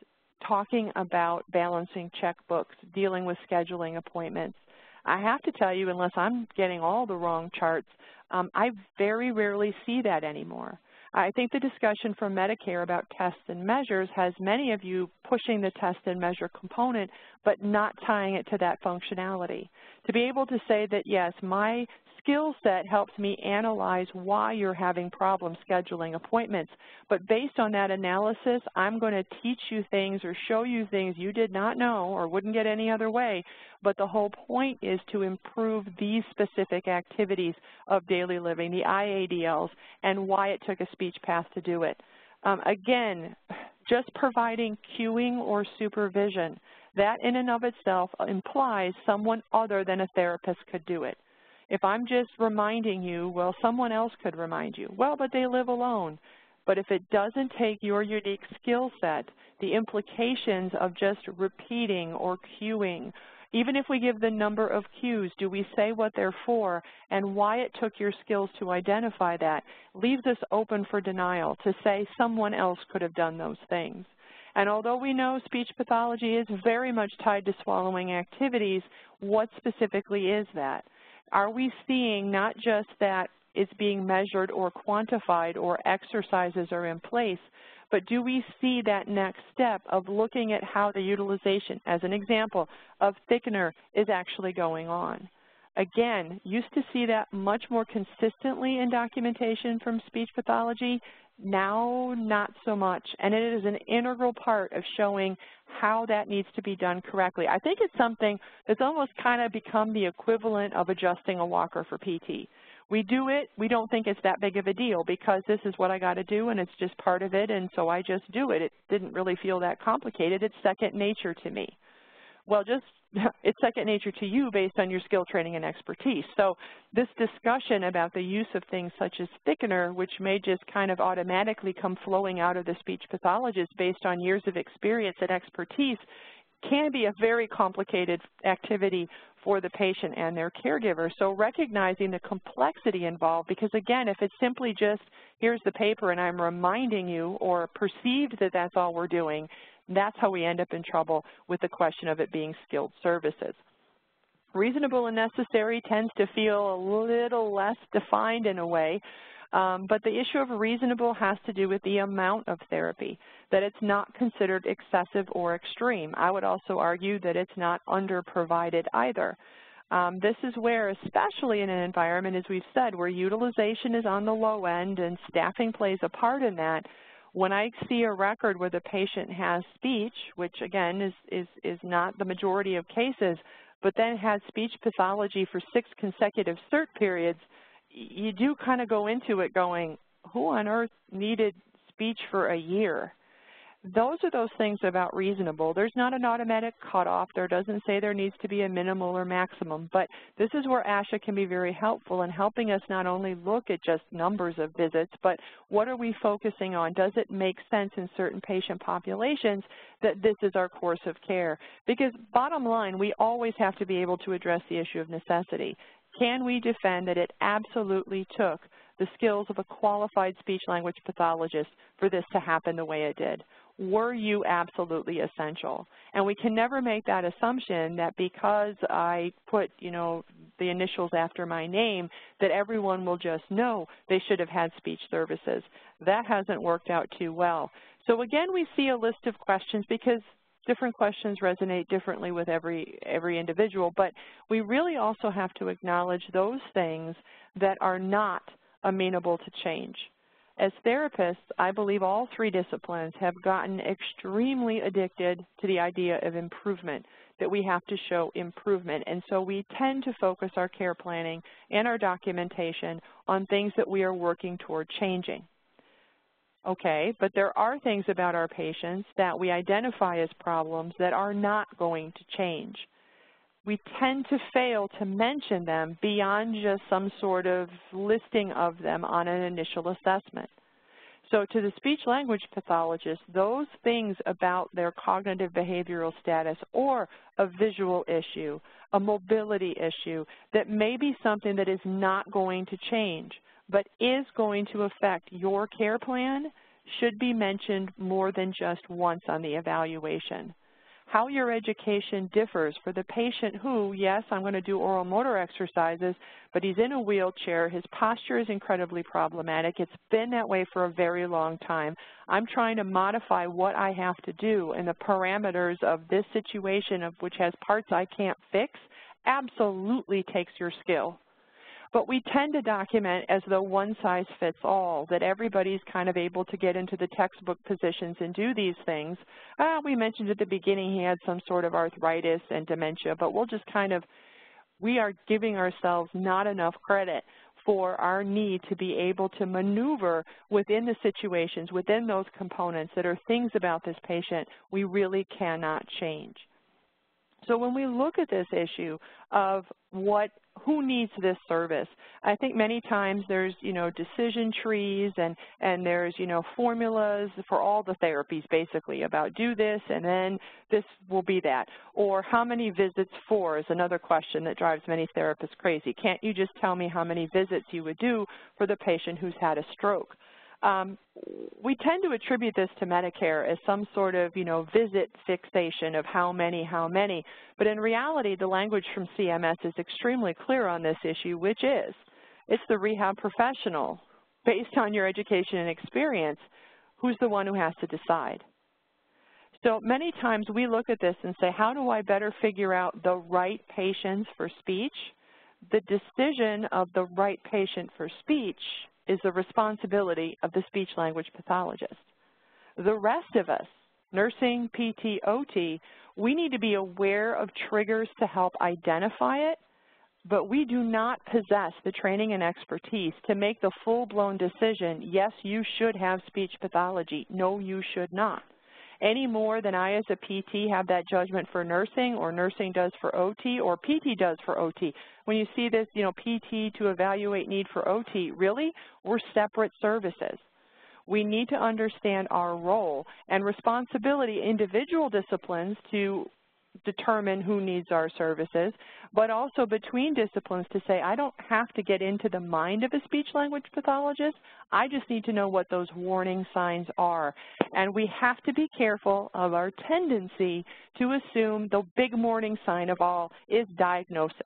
talking about balancing checkbooks, dealing with scheduling appointments. I have to tell you, unless I'm getting all the wrong charts, I very rarely see that anymore. I think the discussion from Medicare about tests and measures has many of you pushing the test and measure component, but not tying it to that functionality. To be able to say that, yes, my skill set helps me analyze why you're having problems scheduling appointments. But based on that analysis, I'm going to teach you things or show you things you did not know or wouldn't get any other way. But the whole point is to improve these specific activities of daily living, the IADLs, and why it took a speech path to do it. Again, just providing cueing or supervision, that in and of itself implies someone other than a therapist could do it. If I'm just reminding you, well, someone else could remind you. Well, but they live alone. But if it doesn't take your unique skill set, the implications of just repeating or cueing, even if we give the number of cues, do we say what they're for and why it took your skills to identify that, leaves us open for denial to say someone else could have done those things. And although we know speech pathology is very much tied to swallowing activities, what specifically is that? Are we seeing not just that it's being measured or quantified or exercises are in place, but do we see that next step of looking at how the utilization, as an example, of thickener is actually going on? Again, used to see that much more consistently in documentation from speech pathology. Now, not so much, and it is an integral part of showing how that needs to be done correctly. I think it's something that's almost kind of become the equivalent of adjusting a walker for PT. We do it, we don't think it's that big of a deal because this is what I got to do and it's just part of it, and so I just do it. It didn't really feel that complicated. It's second nature to me. Well, it's second nature to you based on your skill, training, and expertise. So this discussion about the use of things such as thickener, which may just kind of automatically come flowing out of the speech pathologist based on years of experience and expertise, can be a very complicated activity for the patient and their caregiver. So recognizing the complexity involved, because again, if it's simply just, here's the paper and I'm reminding you, or perceived that that's all we're doing, that's how we end up in trouble with the question of it being skilled services. Reasonable and necessary tends to feel a little less defined in a way, but the issue of reasonable has to do with the amount of therapy, that it's not considered excessive or extreme. I would also argue that it's not under-provided either. This is where, especially in an environment, as we've said, where utilization is on the low end and staffing plays a part in that, when I see a record where the patient has speech, which again is not the majority of cases, but then has speech pathology for 6 consecutive cert periods, you do kind of go into it going, who on earth needed speech for a year? Those are those things about reasonable. There's not an automatic cutoff. There doesn't say there needs to be a minimal or maximum, but this is where ASHA can be very helpful in helping us not only look at just numbers of visits, but what are we focusing on? Does it make sense in certain patient populations that this is our course of care? Because bottom line, we always have to be able to address the issue of necessity. Can we defend that it absolutely took the skills of a qualified speech-language pathologist for this to happen the way it did? Were you absolutely essential? And we can never make that assumption that because I put, the initials after my name, that everyone will just know they should have had speech services. That hasn't worked out too well. So again, we see a list of questions because different questions resonate differently with every individual, but we really also have to acknowledge those things that are not amenable to change. As therapists, I believe all 3 disciplines have gotten extremely addicted to the idea of improvement, that we have to show improvement. And so we tend to focus our care planning and our documentation on things that we are working toward changing. Okay, but there are things about our patients that we identify as problems that are not going to change. We tend to fail to mention them beyond just some sort of listing of them on an initial assessment. So to the speech-language pathologist, those things about their cognitive behavioral status or a visual issue, a mobility issue, that may be something that is not going to change, but is going to affect your care plan, should be mentioned more than just once on the evaluation. How your education differs for the patient who, yes, I'm going to do oral motor exercises, but he's in a wheelchair, his posture is incredibly problematic, it's been that way for a very long time. I'm trying to modify what I have to do in the parameters of this situation, of which has parts I can't fix, absolutely takes your skill. But we tend to document as though one size fits all, that everybody's kind of able to get into the textbook positions and do these things. We mentioned at the beginning he had some sort of arthritis and dementia, but we'll just kind of, we are giving ourselves not enough credit for our need to be able to maneuver within the situations, within those components that are things about this patient we really cannot change. So when we look at this issue of who needs this service, I think many times there's, decision trees and there's, formulas for all the therapies basically about do this and then this will be that. Or how many visits for is another question that drives many therapists crazy. Can't you just tell me how many visits you would do for the patient who's had a stroke? We tend to attribute this to Medicare as some sort of, visit fixation of how many, but in reality, the language from CMS is extremely clear on this issue, which is, it's the rehab professional, based on your education and experience, who's the one who has to decide. So many times we look at this and say, how do I better figure out the right patients for speech? The decision of the right patient for speech is the responsibility of the speech-language pathologist. The rest of us, nursing, PT, OT, we need to be aware of triggers to help identify it, but we do not possess the training and expertise to make the full-blown decision, yes, you should have speech pathology, no, you should not. Any more than I as a PT have that judgment for nursing, or nursing does for OT, or PT does for OT. When you see this, PT to evaluate need for OT, really, we're separate services. We need to understand our role and responsibility, individual disciplines to determine who needs our services, but also between disciplines to say, I don't have to get into the mind of a speech-language pathologist. I just need to know what those warning signs are. And we have to be careful of our tendency to assume the big warning sign of all is diagnosis.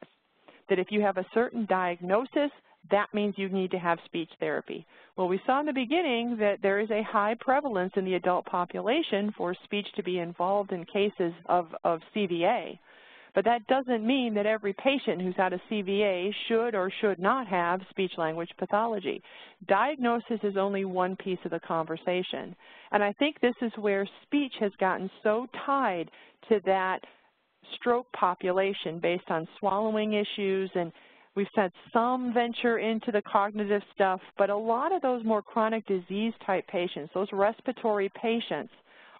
That if you have a certain diagnosis, that means you need to have speech therapy. Well, we saw in the beginning that there is a high prevalence in the adult population for speech to be involved in cases of CVA. But that doesn't mean that every patient who's had a CVA should or should not have speech-language pathology. Diagnosis is only one piece of the conversation. And I think this is where speech has gotten so tied to that stroke population based on swallowing issues, and we've had some venture into the cognitive stuff, but a lot of those more chronic disease type patients, those respiratory patients,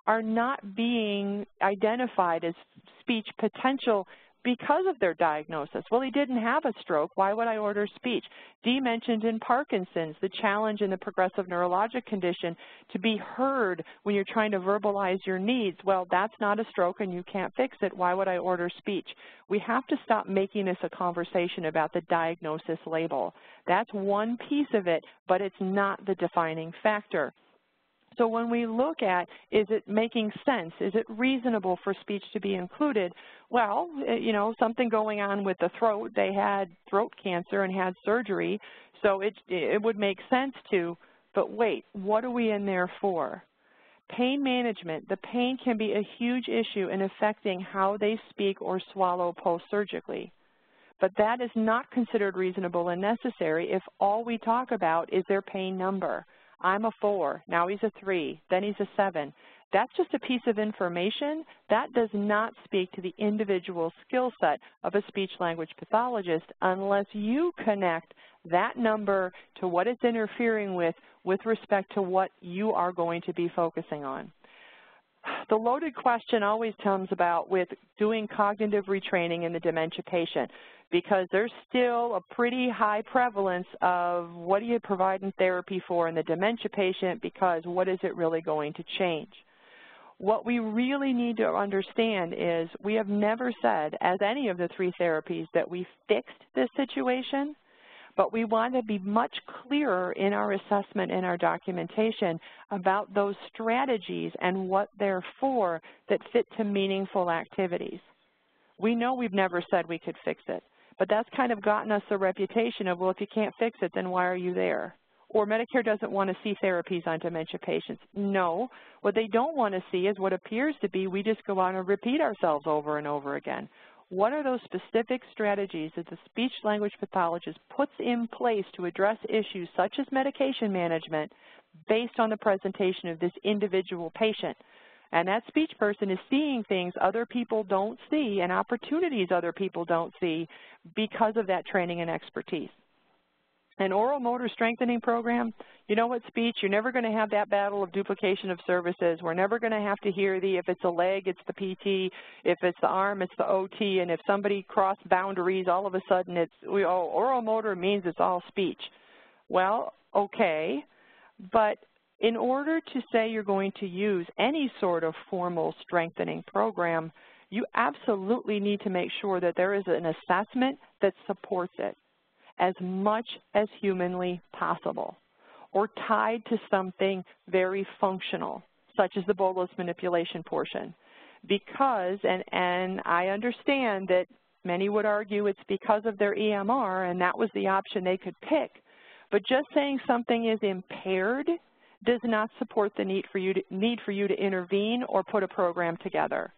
are not being identified as speech potential because of their diagnosis. Well, he didn't have a stroke. Why would I order speech? Dee mentioned in Parkinson's the challenge in the progressive neurologic condition to be heard when you're trying to verbalize your needs. Well, that's not a stroke and you can't fix it. Why would I order speech? We have to stop making this a conversation about the diagnosis label. That's one piece of it, but it's not the defining factor. So when we look at, is it making sense? Is it reasonable for speech to be included? Well, something going on with the throat. They had throat cancer and had surgery, so it would make sense to, but wait, what are we in there for? Pain management. The pain can be a huge issue in affecting how they speak or swallow post-surgically. But that is not considered reasonable and necessary if all we talk about is their pain number. I'm a 4, now he's a 3, then he's a 7. That's just a piece of information. That does not speak to the individual skill set of a speech-language pathologist unless you connect that number to what it's interfering with respect to what you are going to be focusing on. The loaded question always comes about with doing cognitive retraining in the dementia patient, because there's still a pretty high prevalence of what are you providing therapy for in the dementia patient, because what is it really going to change? What we really need to understand is we have never said, as any of the 3 therapies, that we fixed this situation, but we want to be much clearer in our assessment and our documentation about those strategies and what they're for that fit to meaningful activities. We know we've never said we could fix it, but that's kind of gotten us a reputation of, well, if you can't fix it, then why are you there? Or Medicare doesn't want to see therapies on dementia patients. No, what they don't want to see is what appears to be we just go on and repeat ourselves over and over again. What are those specific strategies that the speech-language pathologist puts in place to address issues such as medication management based on the presentation of this individual patient? And that speech person is seeing things other people don't see and opportunities other people don't see because of that training and expertise. An oral motor strengthening program, you know what, speech, you're never going to have that battle of duplication of services. We're never going to have to hear if it's a leg, it's the PT, if it's the arm, it's the OT, and if somebody crossed boundaries, all of a sudden oral motor means it's all speech. Well, okay, but in order to say you're going to use any sort of formal strengthening program, you absolutely need to make sure that there is an assessment that supports it as much as humanly possible, or tied to something very functional, such as the bolus manipulation portion. Because, and I understand that many would argue it's because of their EMR and that was the option they could pick, but just saying something is impaired does not support the need for you to intervene or put a program together.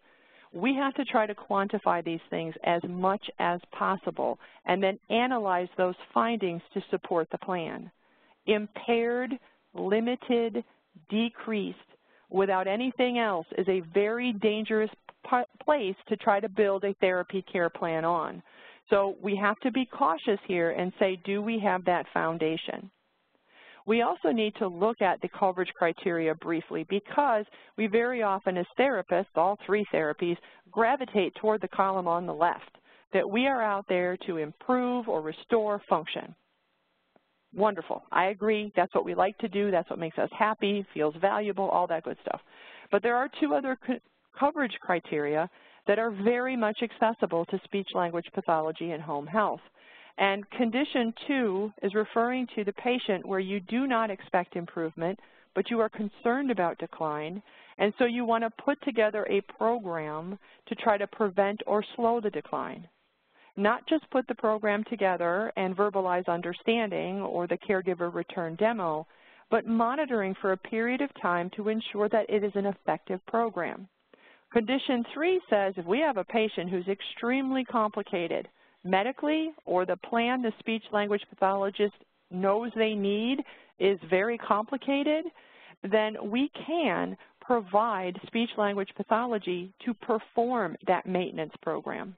We have to try to quantify these things as much as possible and then analyze those findings to support the plan. Impaired, limited, decreased, without anything else is a very dangerous place to try to build a therapy care plan on. So we have to be cautious here and say, do we have that foundation? We also need to look at the coverage criteria briefly because we very often as therapists, all three therapies, gravitate toward the column on the left, that we are out there to improve or restore function. Wonderful. I agree. That's what we like to do. That's what makes us happy, feels valuable, all that good stuff. But there are two other coverage criteria that are very much accessible to speech-language pathology and home health. And condition 2 is referring to the patient where you do not expect improvement, but you are concerned about decline, and so you want to put together a program to try to prevent or slow the decline. Not just put the program together and verbalize understanding or the caregiver return demo, but monitoring for a period of time to ensure that it is an effective program. Condition 3 says if we have a patient who's extremely complicated, medically, or the plan the speech-language pathologist knows they need is very complicated, then we can provide speech-language pathology to perform that maintenance program.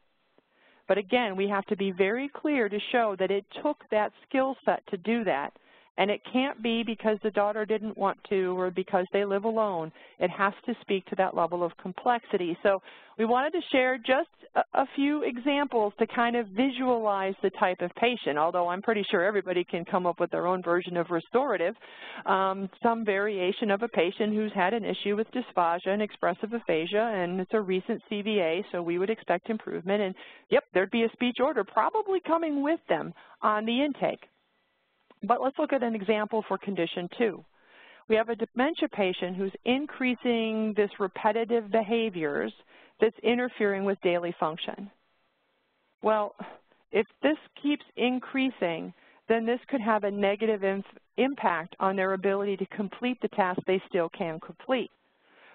But again, we have to be very clear to show that it took that skill set to do that. And it can't be because the daughter didn't want to or because they live alone. It has to speak to that level of complexity. So we wanted to share just a few examples to kind of visualize the type of patient, although I'm pretty sure everybody can come up with their own version of restorative, some variation of a patient who's had an issue with dysphagia and expressive aphasia, and it's a recent CVA, so we would expect improvement. And, yep, there'd be a speech order probably coming with them on the intake. But let's look at an example for condition 2. We have a dementia patient who's increasing this repetitive behaviors that's interfering with daily function. Well, if this keeps increasing, then this could have a negative impact on their ability to complete the task they still can complete.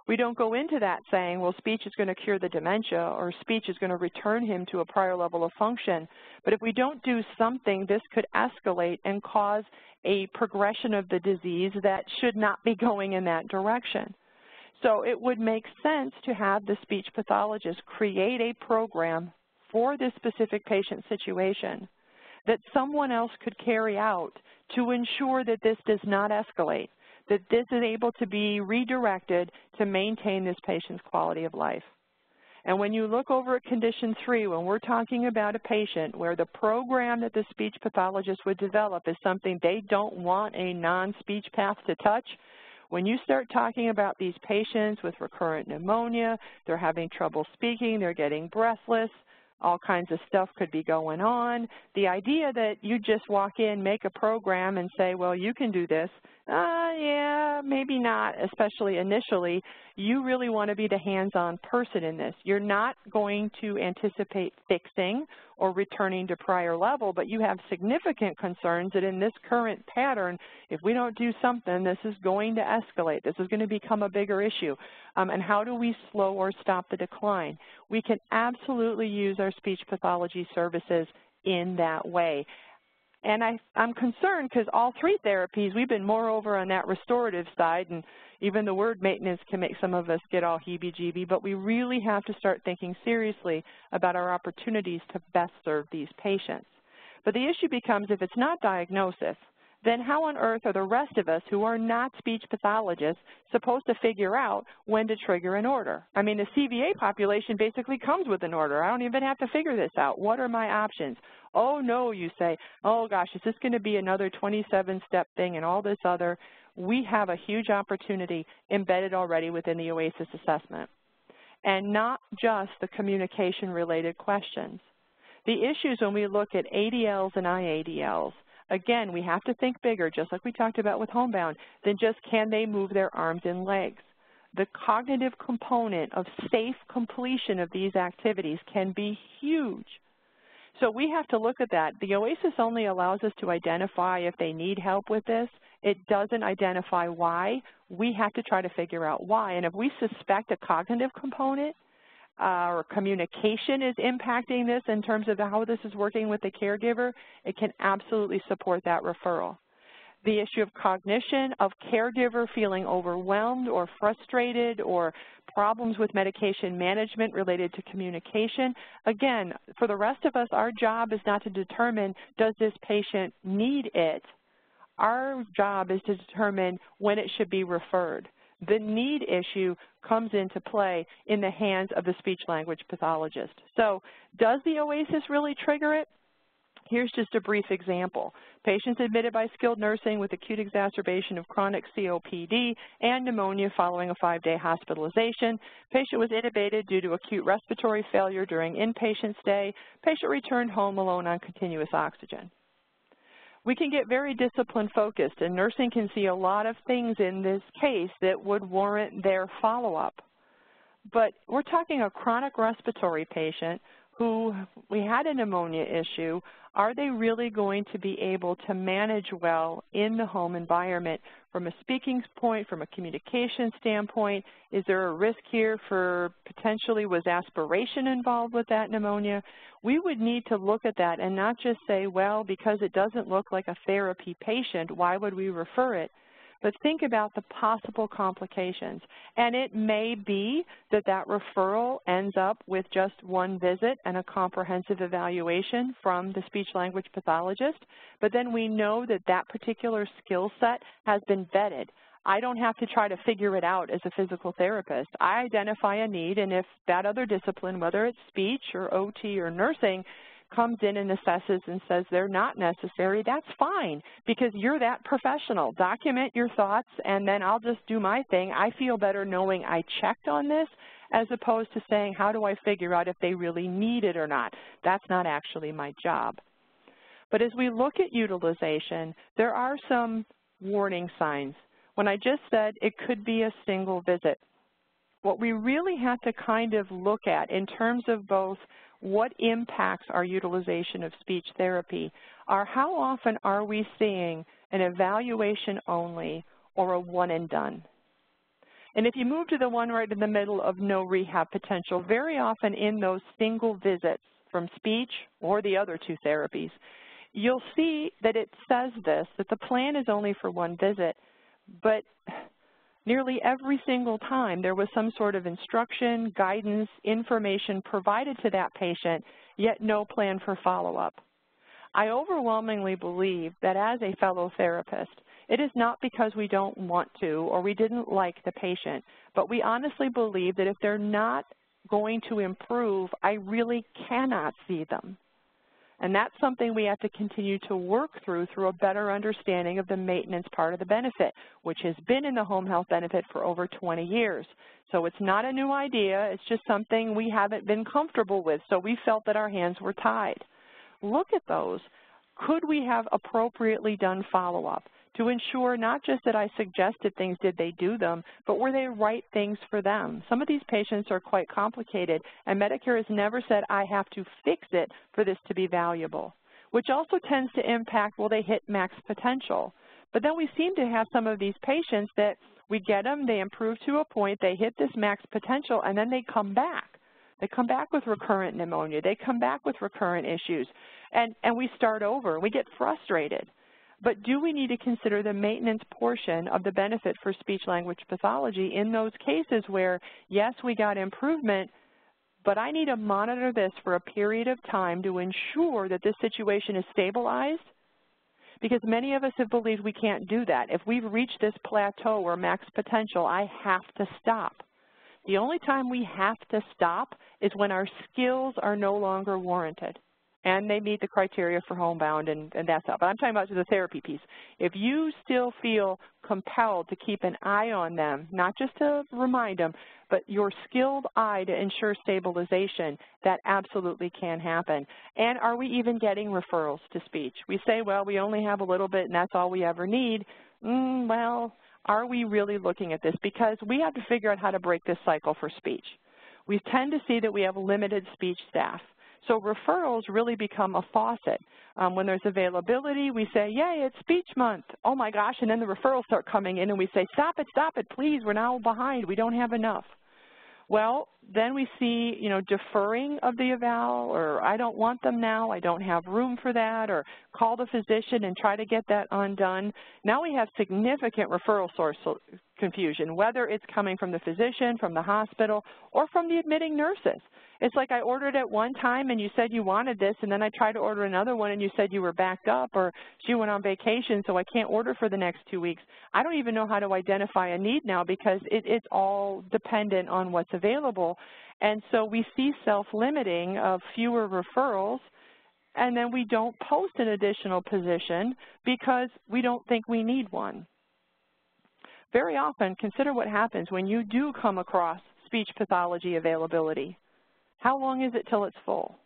We don't go into that saying, well, speech is going to cure the dementia or speech is going to return him to a prior level of function. But if we don't do something, this could escalate and cause a progression of the disease that should not be going in that direction. So it would make sense to have the speech pathologist create a program for this specific patient situation that someone else could carry out to ensure that this does not escalate, that this is able to be redirected to maintain this patient's quality of life. And when you look over at condition 3, when we're talking about a patient where the program that the speech pathologist would develop is something they don't want a non-speech path to touch, when you start talking about these patients with recurrent pneumonia, they're having trouble speaking, they're getting breathless, all kinds of stuff could be going on. The idea that you just walk in, make a program, and say, well, you can do this, yeah, maybe not, especially initially. You really want to be the hands-on person in this. You're not going to anticipate fixing or returning to prior level, but you have significant concerns that in this current pattern, if we don't do something, this is going to escalate. This is going to become a bigger issue. And how do we slow or stop the decline? We can absolutely use our speech pathology services in that way. And I'm concerned because all three therapies, we've been more over on that restorative side, and even the word maintenance can make some of us get all heebie-jeebie, but we really have to start thinking seriously about our opportunities to best serve these patients. But the issue becomes, if it's not diagnosis, then how on earth are the rest of us who are not speech pathologists supposed to figure out when to trigger an order? I mean, the CVA population basically comes with an order. I don't even have to figure this out. What are my options? Oh, no, you say, oh, gosh, is this going to be another 27-step thing and all this other? We have a huge opportunity embedded already within the OASIS assessment, and not just the communication-related questions. The issues when we look at ADLs and IADLs, again, we have to think bigger, just like we talked about with Homebound, than just can they move their arms and legs. The cognitive component of safe completion of these activities can be huge. So we have to look at that. The OASIS only allows us to identify if they need help with this. It doesn't identify why. We have to try to figure out why. And if we suspect a cognitive component or communication is impacting this in terms of how this is working with the caregiver, it can absolutely support that referral. The issue of cognition, of caregiver feeling overwhelmed or frustrated, or problems with medication management related to communication. Again, for the rest of us, our job is not to determine does this patient need it. Our job is to determine when it should be referred. The need issue comes into play in the hands of the speech-language pathologist. So does the OASIS really trigger it? Here's just a brief example. Patients admitted by skilled nursing with acute exacerbation of chronic COPD and pneumonia following a 5-day hospitalization. Patient was intubated due to acute respiratory failure during inpatient stay. Patient returned home alone on continuous oxygen. We can get very discipline focused, and nursing can see a lot of things in this case that would warrant their follow-up. But we're talking a chronic respiratory patient who we had a pneumonia issue. Are they really going to be able to manage well in the home environment from a speaking point, from a communication standpoint? Is there a risk here for potentially was aspiration involved with that pneumonia? We would need to look at that and not just say, well, because it doesn't look like a therapy patient, why would we refer it? But think about the possible complications. And it may be that that referral ends up with just one visit and a comprehensive evaluation from the speech-language pathologist, but then we know that that particular skill set has been vetted. I don't have to try to figure it out as a physical therapist. I identify a need, and if that other discipline, whether it's speech or OT or nursing, comes in and assesses and says they're not necessary, that's fine, because you're that professional. Document your thoughts, and then I'll just do my thing. I feel better knowing I checked on this as opposed to saying, how do I figure out if they really need it or not? That's not actually my job. But as we look at utilization, there are some warning signs. When I just said it could be a single visit, what we really have to kind of look at in terms of both what impacts our utilization of speech therapy are how often are we seeing an evaluation only or a one and done. And if you move to the one right in the middle of no rehab potential, very often in those single visits from speech or the other two therapies, you'll see that it says this, that the plan is only for one visit, but nearly every single time there was some sort of instruction, guidance, information provided to that patient, yet no plan for follow-up. I overwhelmingly believe that as a fellow therapist, it is not because we don't want to or we didn't like the patient, but we honestly believe that if they're not going to improve, I really cannot see them. And that's something we have to continue to work through a better understanding of the maintenance part of the benefit, which has been in the home health benefit for over 20 years. So it's not a new idea, it's just something we haven't been comfortable with, so we felt that our hands were tied. Look at those. Could we have appropriately done follow-up to ensure not just that I suggested things, did they do them, but were they right things for them? Some of these patients are quite complicated, and Medicare has never said I have to fix it for this to be valuable, which also tends to impact, will they hit max potential? But then we seem to have some of these patients that we get them, they improve to a point, they hit this max potential, and then they come back. They come back with recurrent pneumonia. They come back with recurrent issues. And we start over. We get frustrated. But do we need to consider the maintenance portion of the benefit for speech-language pathology in those cases where, yes, we got improvement, but I need to monitor this for a period of time to ensure that this situation is stabilized? Because many of us have believed we can't do that. If we've reached this plateau or max potential, I have to stop. The only time we have to stop is when our skills are no longer warranted and they meet the criteria for Homebound, and that's up. But I'm talking about the therapy piece. If you still feel compelled to keep an eye on them, not just to remind them, but your skilled eye to ensure stabilization, that absolutely can happen. And are we even getting referrals to speech? We say, well, we only have a little bit and that's all we ever need. Well, are we really looking at this? Because we have to figure out how to break this cycle for speech. We tend to see that we have limited speech staff. So referrals really become a faucet. When there's availability, we say, yay, it's speech month. Oh my gosh, and then the referrals start coming in and we say, stop it, please, we're now behind, we don't have enough. Well, then we see, deferring of the eval, or I don't want them now, I don't have room for that, or call the physician and try to get that undone. Now we have significant referral source confusion, whether it's coming from the physician, from the hospital, or from the admitting nurses. It's like I ordered at one time and you said you wanted this, and then I tried to order another one and you said you were backed up, or she went on vacation so I can't order for the next 2 weeks. I don't even know how to identify a need now because it's all dependent on what's available. And so we see self-limiting of fewer referrals, and then we don't post an additional position because we don't think we need one. Very often, consider what happens when you do come across speech pathology availability. How long is it till it's full?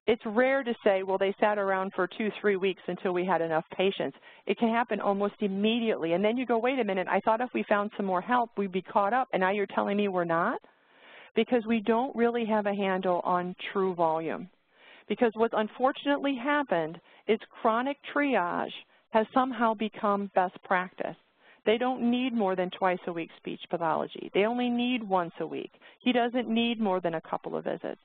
It's rare to say, well, they sat around for 2-3 weeks until we had enough patients. It can happen almost immediately. And then you go, wait a minute, I thought if we found some more help, we'd be caught up, and now you're telling me we're not? Because we don't really have a handle on true volume. Because what's unfortunately happened is chronic triage has somehow become best practice. They don't need more than twice a week speech pathology. They only need once a week. He doesn't need more than a couple of visits.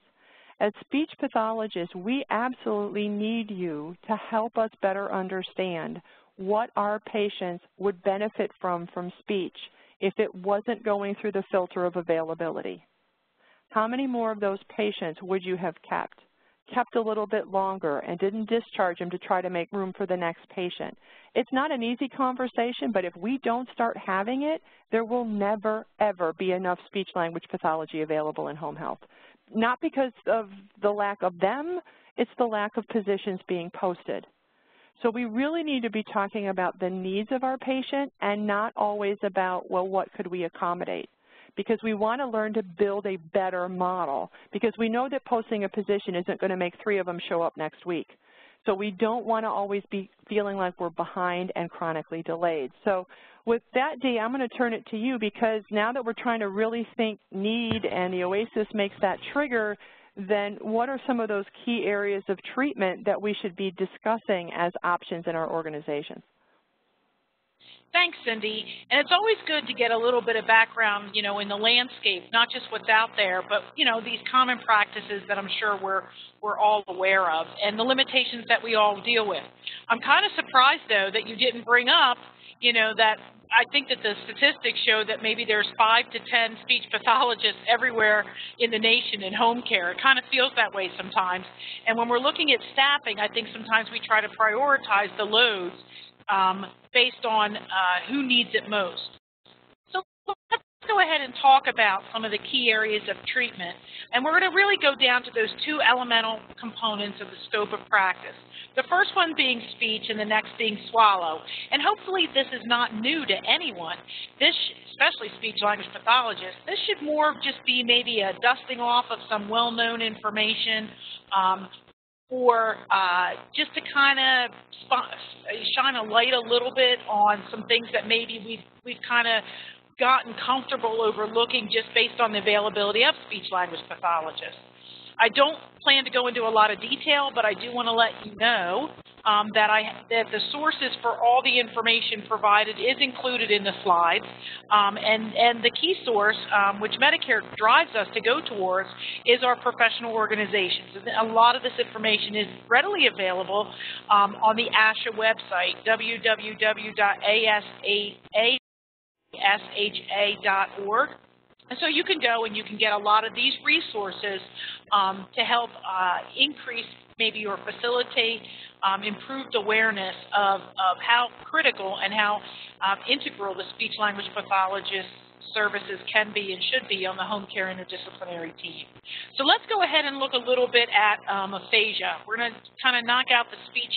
As speech pathologists, we absolutely need you to help us better understand what our patients would benefit from speech if it wasn't going through the filter of availability. How many more of those patients would you have kept a little bit longer and didn't discharge them to try to make room for the next patient? It's not an easy conversation, but if we don't start having it, there will never, ever be enough speech-language pathology available in home health. Not because of the lack of them, it's the lack of positions being posted. So we really need to be talking about the needs of our patient and not always about, well, what could we accommodate? Because we want to learn to build a better model, because we know that posting a position isn't going to make 3 of them show up next week. So we don't want to always be feeling like we're behind and chronically delayed. So with that, Dee, I'm going to turn it to you, because now that we're trying to really think need and the OASIS makes that trigger, then what are some of those key areas of treatment that we should be discussing as options in our organization? Thanks, Cindy. And it's always good to get a little bit of background, in the landscape, not just what's out there, but, these common practices that I'm sure we're all aware of and the limitations that we all deal with. I'm kind of surprised, though, that you didn't bring up, that I think that the statistics show that maybe there's 5 to 10 speech pathologists everywhere in the nation in home care. It kind of feels that way sometimes. And when we're looking at staffing, I think sometimes we try to prioritize the loads based on who needs it most. So let's go ahead and talk about some of the key areas of treatment. And we're going to really go down to those 2 elemental components of the scope of practice. The first one being speech and the next being swallow. And hopefully this is not new to anyone, especially speech-language pathologists. This should more just be maybe a dusting off of some well-known information, or just to kind of shine a light a little bit on some things that maybe we've kind of gotten comfortable overlooking just based on the availability of speech-language pathologists. I don't plan to go into a lot of detail, but I do want to let you know that the sources for all the information provided is included in the slides, and the key source, which Medicare drives us to go towards, is our professional organizations. And a lot of this information is readily available on the ASHA website, www.asha.org. And so you can go and you can get a lot of these resources to help increase maybe or facilitate improved awareness of how critical and how integral the speech-language pathologist services can be and should be on the home care interdisciplinary team. So let's go ahead and look a little bit at aphasia. We're going to kind of knock out the speech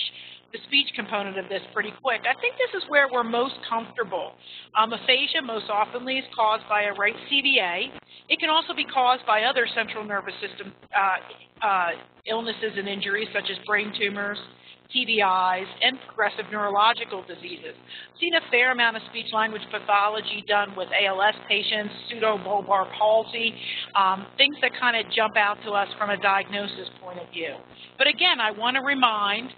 component of this pretty quick. I think this is where we're most comfortable. Aphasia most oftenly is caused by a right CVA. It can also be caused by other central nervous system illnesses and injuries such as brain tumors, TBIs, and progressive neurological diseases. I've seen a fair amount of speech-language pathology done with ALS patients, pseudobulbar palsy, things that kind of jump out to us from a diagnosis point of view. But again, I want to remind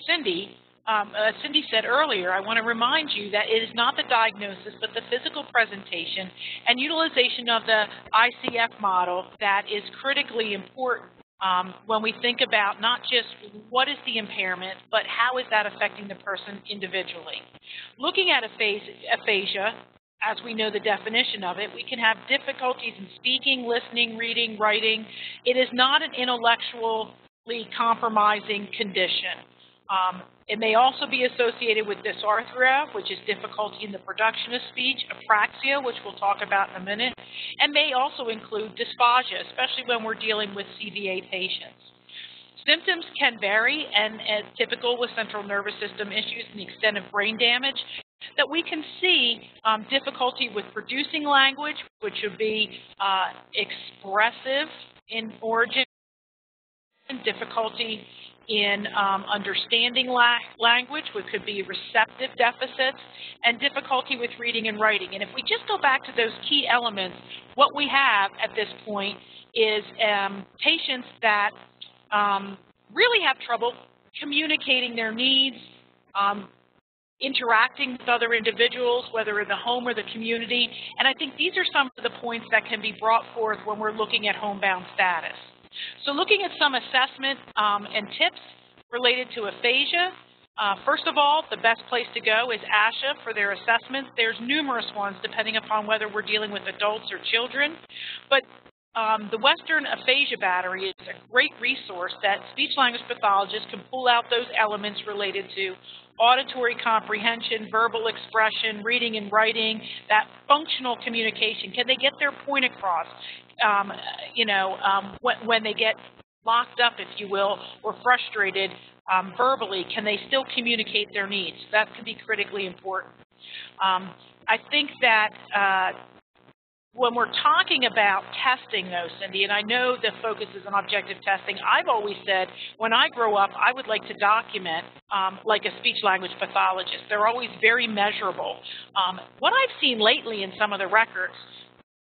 Cindy, Cindy said earlier, I want to remind you that it is not the diagnosis, but the physical presentation and utilization of the ICF model that is critically important when we think about not just what is the impairment, but how is that affecting the person individually. Looking at aphasia, as we know the definition of it, we can have difficulties in speaking, listening, reading, writing. It is not an intellectually compromising condition. It may also be associated with dysarthria, which is difficulty in the production of speech, apraxia, which we'll talk about in a minute, and may also include dysphagia, especially when we're dealing with CVA patients. Symptoms can vary, and as typical with central nervous system issues and the extent of brain damage, that we can see difficulty with producing language, which would be expressive in origin, difficulty in understanding language, which could be receptive deficits, and difficulty with reading and writing. And if we just go back to those key elements, what we have at this point is patients that really have trouble communicating their needs, interacting with other individuals, whether in the home or the community. And I think these are some of the points that can be brought forth when we're looking at homebound status. So looking at some assessment and tips related to aphasia, first of all, the best place to go is ASHA for their assessments. There's numerous ones depending upon whether we're dealing with adults or children. But the Western Aphasia Battery is a great resource that speech-language pathologists can pull out those elements related to auditory comprehension, verbal expression, reading and writing, that functional communication. Can they get their point across? When they get locked up, if you will, or frustrated verbally, can they still communicate their needs? That could be critically important. I think that when we're talking about testing, though, Cindy, and I know the focus is on objective testing, I've always said when I grow up, I would like to document like a speech-language pathologist. They're always very measurable. What I've seen lately in some of the records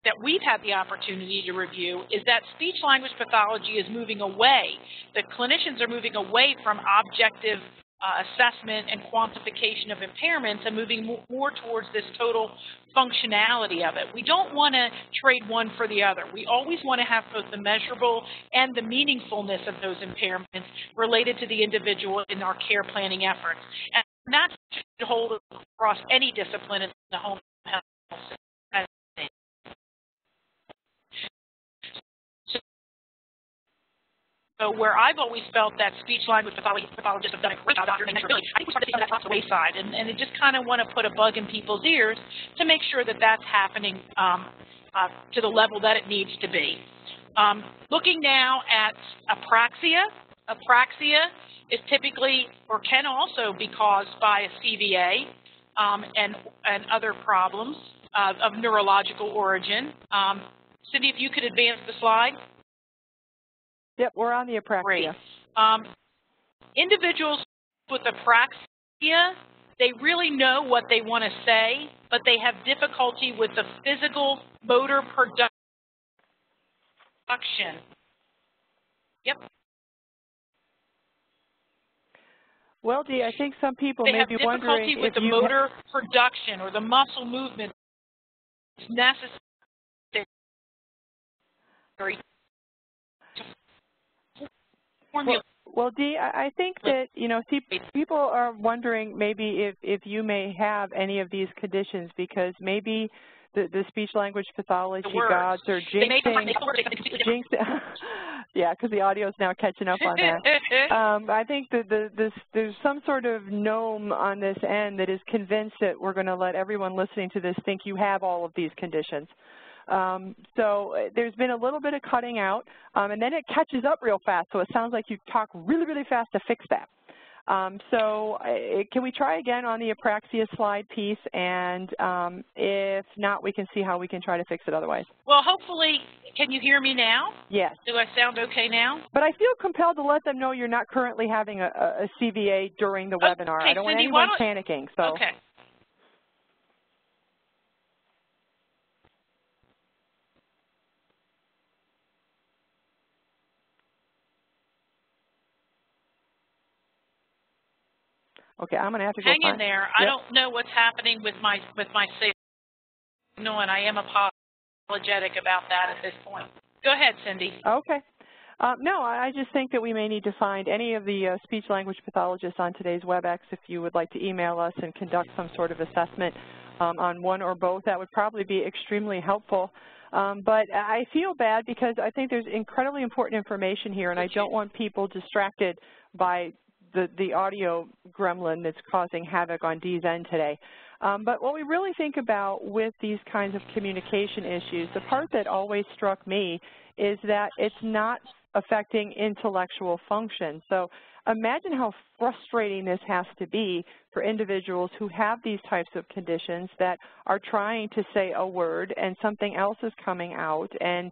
that we've had the opportunity to review is that speech-language pathology is moving away. The clinicians are moving away from objective assessment and quantification of impairments and moving more towards this total functionality of it. We don't want to trade one for the other. We always want to have both the measurable and the meaningfulness of those impairments related to the individual in our care planning efforts. And that should hold across any discipline in the home health system. So where I've always felt that speech-language pathologists have done a great job documenting measurability, I think we started to see that off the wayside, and I just kind of want to put a bug in people's ears to make sure that that's happening to the level that it needs to be. Looking now at apraxia. Apraxia is typically or can also be caused by a CVA and other problems of neurological origin. Cindy, if you could advance the slide. Yep, we're on the apraxia. Great. Individuals with apraxia, they really know what they want to say, but they have difficulty with the physical motor production. Yep. Well, Dee, I think some people They may have be difficulty wondering with if the you motor production or the muscle movement necessary to formulate. Well, Dee, I think that, see, people are wondering maybe if you may have any of these conditions because maybe the speech-language pathology gods are jinxing, yeah, because the audio is now catching up on that. I think that there's some sort of gnome on this end that is convinced that we're going to let everyone listening to this think you have all of these conditions. So there's been a little bit of cutting out, and then it catches up real fast, so it sounds like you talk really, really fast to fix that. Can we try again on the apraxia slide piece, and if not, we can see how we can try to fix it otherwise. Well, hopefully, can you hear me now? Yes. Do I sound okay now? But I feel compelled to let them know you're not currently having a CVA during the webinar. I don't want anyone panicking. So. Okay. Okay, I'm going to have to go hang in there. Yep. I don't know what's happening with my signal, and I am apologetic about that at this point. Go ahead, Cindy. Okay. No, I just think that we may need to find any of the speech-language pathologists on today's WebEx. If you would like to email us and conduct some sort of assessment on one or both, that would probably be extremely helpful. But I feel bad because I think there's incredibly important information here, and I don't want people distracted by the audio gremlin that's causing havoc on Dee's end today. But what we really think about with these kinds of communication issues, the part that always struck me is that it's not affecting intellectual function. So imagine how frustrating this has to be for individuals who have these types of conditions that are trying to say a word and something else is coming out. And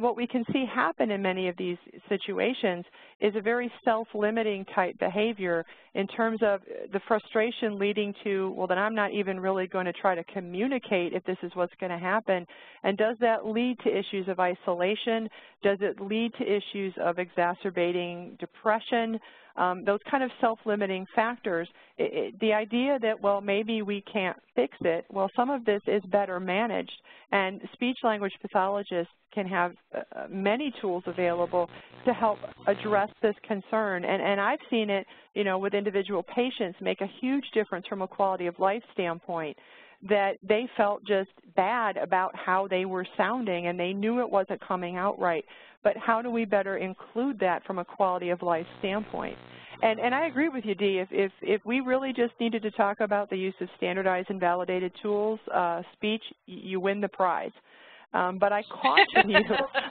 what we can see happen in many of these situations is a very self-limiting type behavior in terms of the frustration leading to, well, then I'm not even really going to try to communicate if this is what's going to happen. And does that lead to issues of isolation? Does it lead to issues of exacerbating depression? Those kind of self-limiting factors. The idea that, well, maybe we can't fix it, well, some of this is better managed, and speech-language pathologists can have many tools available to help address this concern. And I've seen it, with individual patients make a huge difference from a quality of life standpoint, that they felt just bad about how they were sounding and they knew it wasn't coming out right. But how do we better include that from a quality of life standpoint? And I agree with you, Dee. If we really just needed to talk about the use of standardized and validated tools, speech, you win the prize. But I caution you.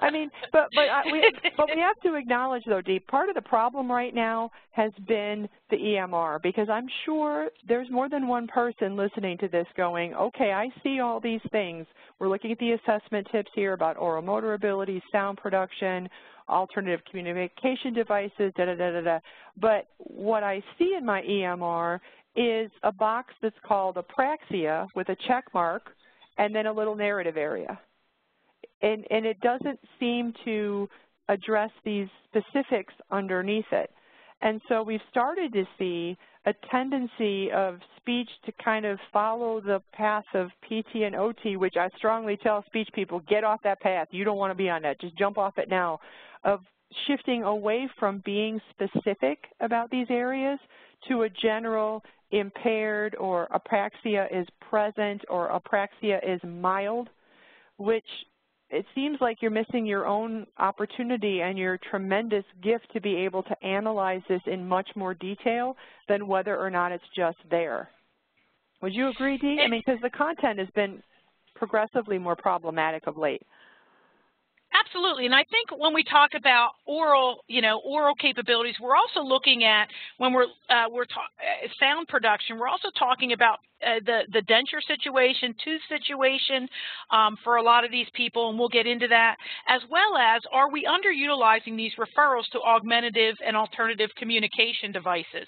I mean, but we have to acknowledge, though, Dee, part of the problem right now has been the EMR, because I'm sure there's more than one person listening to this going, okay, I see all these things. We're looking at the assessment tips here about oral motor ability, sound production, alternative communication devices, da-da-da-da-da. But what I see in my EMR is a box that's called apraxia with a check mark and then a little narrative area. And it doesn't seem to address these specifics underneath it. And so we've started to see a tendency of speech to kind of follow the path of PT and OT, which I strongly tell speech people, get off that path. You don't want to be on that. Just jump off it now, of shifting away from being specific about these areas to a general impaired or apraxia is present or apraxia is mild, which it seems like you're missing your own opportunity and your tremendous gift to be able to analyze this in much more detail than whether or not it's just there. Would you agree, Dee? I mean, because the content has been progressively more problematic of late. Absolutely, and I think when we talk about oral capabilities, we're also looking at, when we're sound production, we're also talking about the denture situation, tooth situation for a lot of these people, and we'll get into that, as well as, are we underutilizing these referrals to augmentative and alternative communication devices?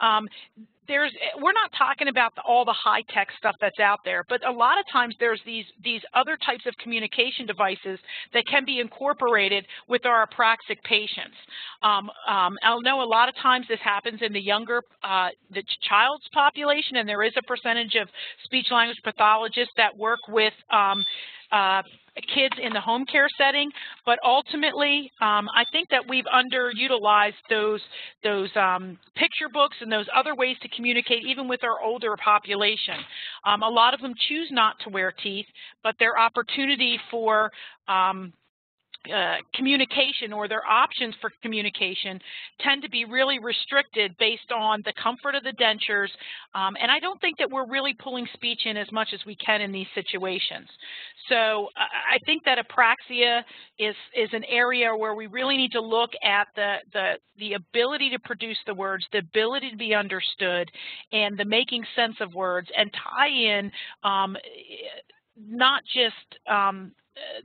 We're not talking about all the high-tech stuff that's out there, but a lot of times there's these other types of communication devices that can be incorporated with our apraxic patients. I'll know a lot of times this happens in the younger, the child's population, and there is a percentage of speech-language pathologists that work with kids in the home care setting, but ultimately, I think that we've underutilized those picture books and those other ways to communicate, even with our older population. A lot of them choose not to wear teeth, but their opportunity for communication, or their options for communication, tend to be really restricted based on the comfort of the dentures, and I don't think that we're really pulling speech in as much as we can in these situations. So I think that apraxia is an area where we really need to look at the ability to produce the words, the ability to be understood, and the making sense of words, and tie in not just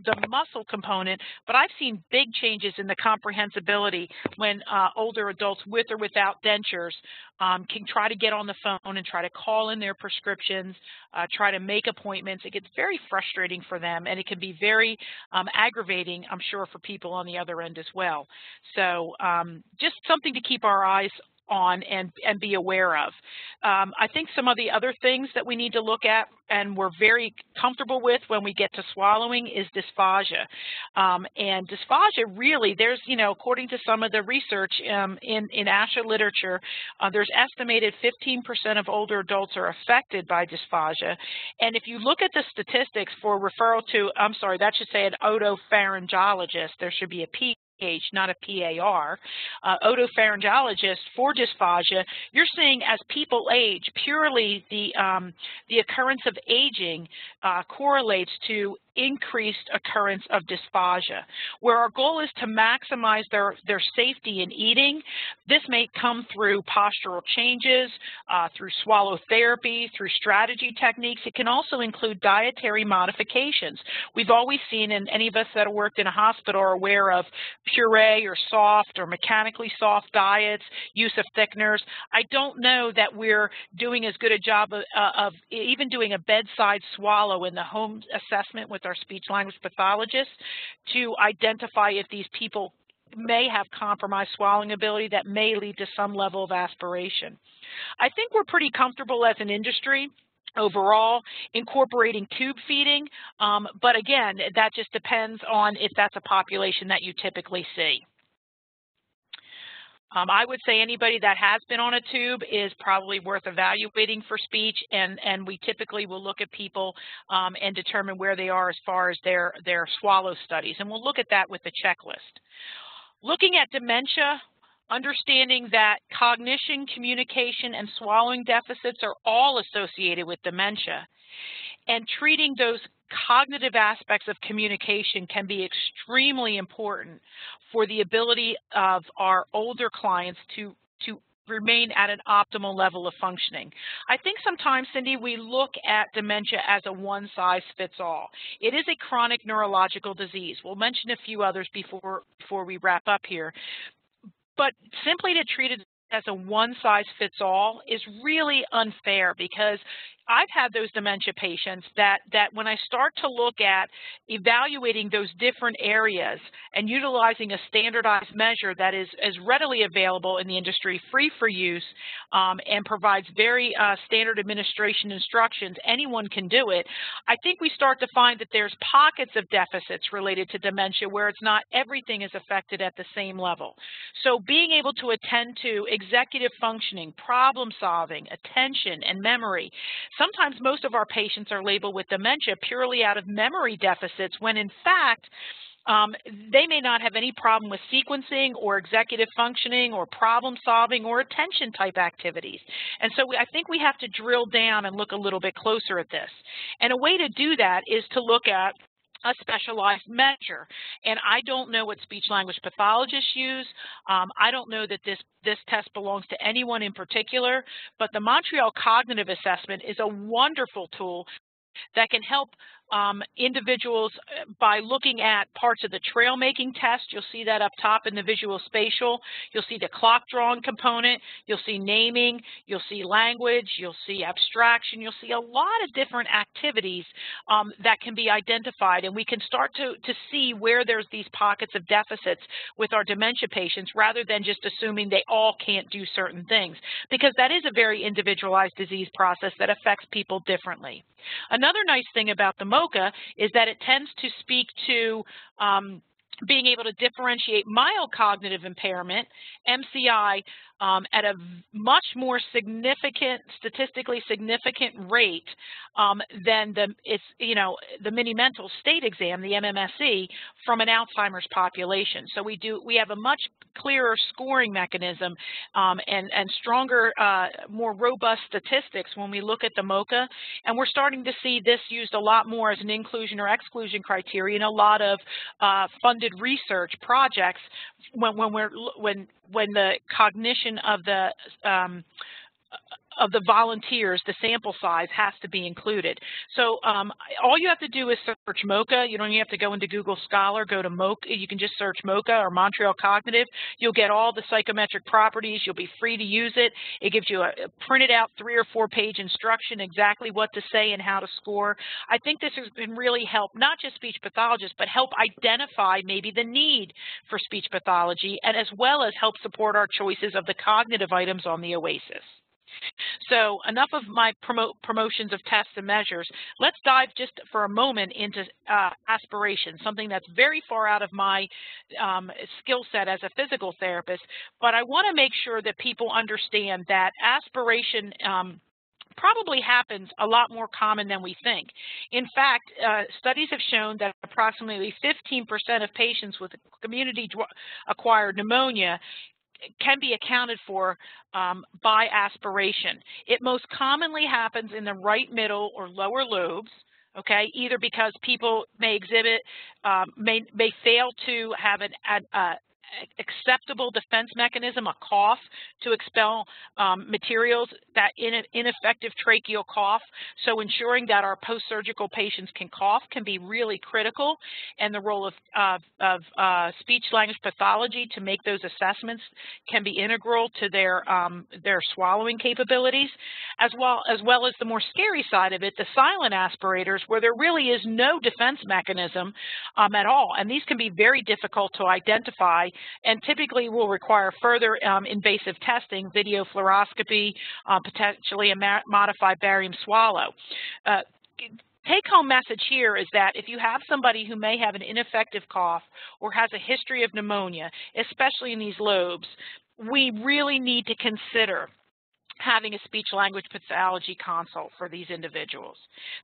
the muscle component, but I've seen big changes in the comprehensibility when older adults with or without dentures can try to get on the phone and try to call in their prescriptions, try to make appointments. It gets very frustrating for them, and it can be very aggravating, I'm sure, for people on the other end as well. So just something to keep our eyes on and be aware of. I think some of the other things that we need to look at and we're very comfortable with when we get to swallowing is dysphagia. And dysphagia really, there's, according to some of the research in ASHA literature, there's estimated 15% of older adults are affected by dysphagia. And if you look at the statistics for referral to, that should say an otopharyngologist, there should be a P, not a PAR, otopharyngologist for dysphagia, you're seeing as people age, purely the occurrence of aging correlates to increased occurrence of dysphagia, where our goal is to maximize their safety in eating. This may come through postural changes, through swallow therapy, through strategy techniques. It can also include dietary modifications. We've always seen, and any of us that have worked in a hospital are aware of puree or soft or mechanically soft diets, use of thickeners. I don't know that we're doing as good a job of even doing a bedside swallow in the home assessment with our speech-language pathologists to identify if these people may have compromised swallowing ability that may lead to some level of aspiration. I think we're pretty comfortable as an industry overall incorporating tube feeding, but again, that just depends on if that's a population that you typically see. I would say anybody that has been on a tube is probably worth evaluating for speech, and we typically will look at people and determine where they are as far as their swallow studies, and we'll look at that with the checklist. Looking at dementia, understanding that cognition, communication, and swallowing deficits are all associated with dementia, and treating those cognitive aspects of communication can be extremely important for the ability of our older clients to remain at an optimal level of functioning. I think sometimes, Cindy, we look at dementia as a one-size-fits-all. It is a chronic neurological disease. We'll mention a few others before we wrap up here. But simply to treat it as a one-size-fits-all is really unfair, because I've had those dementia patients that when I start to look at evaluating those different areas and utilizing a standardized measure that is readily available in the industry, free for use, and provides very standard administration instructions, anyone can do it, I think we start to find that there's pockets of deficits related to dementia where it's not everything is affected at the same level. So being able to attend to executive functioning, problem solving, attention, and memory. Sometimes most of our patients are labeled with dementia purely out of memory deficits, when in fact they may not have any problem with sequencing or executive functioning or problem solving or attention type activities. And so I think we have to drill down and look a little bit closer at this. And a way to do that is to look at a specialized measure. And I don't know what speech-language pathologists use. I don't know that this test belongs to anyone in particular, but the Montreal Cognitive Assessment is a wonderful tool that can help individuals by looking at parts of the trail making test. You'll see that up top in the visual spatial. You'll see the clock drawing component. You'll see naming. You'll see language. You'll see abstraction. You'll see a lot of different activities that can be identified, and we can start to see where there's these pockets of deficits with our dementia patients rather than just assuming they all can't do certain things, because that is a very individualized disease process that affects people differently. Another nice thing about the MoCA is that it tends to speak to being able to differentiate mild cognitive impairment, MCI, at a much more significant, statistically significant rate than the mini-mental state exam, the MMSE, from an Alzheimer's population. So we have a much clearer scoring mechanism and stronger, more robust statistics when we look at the MoCA, and we're starting to see this used a lot more as an inclusion or exclusion criteria in a lot of funded research projects when the cognition of the volunteers, the sample size, has to be included. So all you have to do is search MoCA. You don't even have to go into Google Scholar. Go to MoCA. You can just search MoCA or Montreal Cognitive. You'll get all the psychometric properties. You'll be free to use it. It gives you a printed out 3- or 4-page instruction exactly what to say and how to score. I think this has been really helped not just speech pathologists, but help identify maybe the need for speech pathology, and as well as help support our choices of the cognitive items on the OASIS. So enough of my promotions of tests and measures. Let's dive just for a moment into aspiration, something that's very far out of my skill set as a physical therapist, but I want to make sure that people understand that aspiration probably happens a lot more common than we think. In fact, studies have shown that approximately 15% of patients with community-acquired pneumonia can be accounted for by aspiration. It most commonly happens in the right, middle, or lower lobes, okay, either because people may exhibit, may fail to have an acceptable defense mechanism, a cough, to expel materials, that ineffective tracheal cough. So ensuring that our post-surgical patients can cough can be really critical, and the role of speech-language pathology to make those assessments can be integral to their swallowing capabilities, as well as the more scary side of it, the silent aspirators, where there really is no defense mechanism at all, and these can be very difficult to identify and typically will require further invasive testing, video fluoroscopy, potentially a modified barium swallow. Take-home message here is that if you have somebody who may have an ineffective cough or has a history of pneumonia, especially in these lobes, we really need to consider having a speech-language pathology consult for these individuals.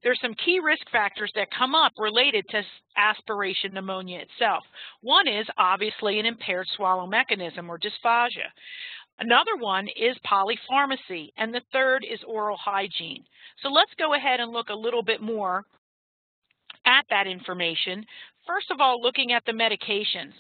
There's some key risk factors that come up related to aspiration pneumonia itself. One is obviously an impaired swallow mechanism or dysphagia. Another one is polypharmacy, and the third is oral hygiene. So let's go ahead and look a little bit more at that information. First of all, looking at the medications.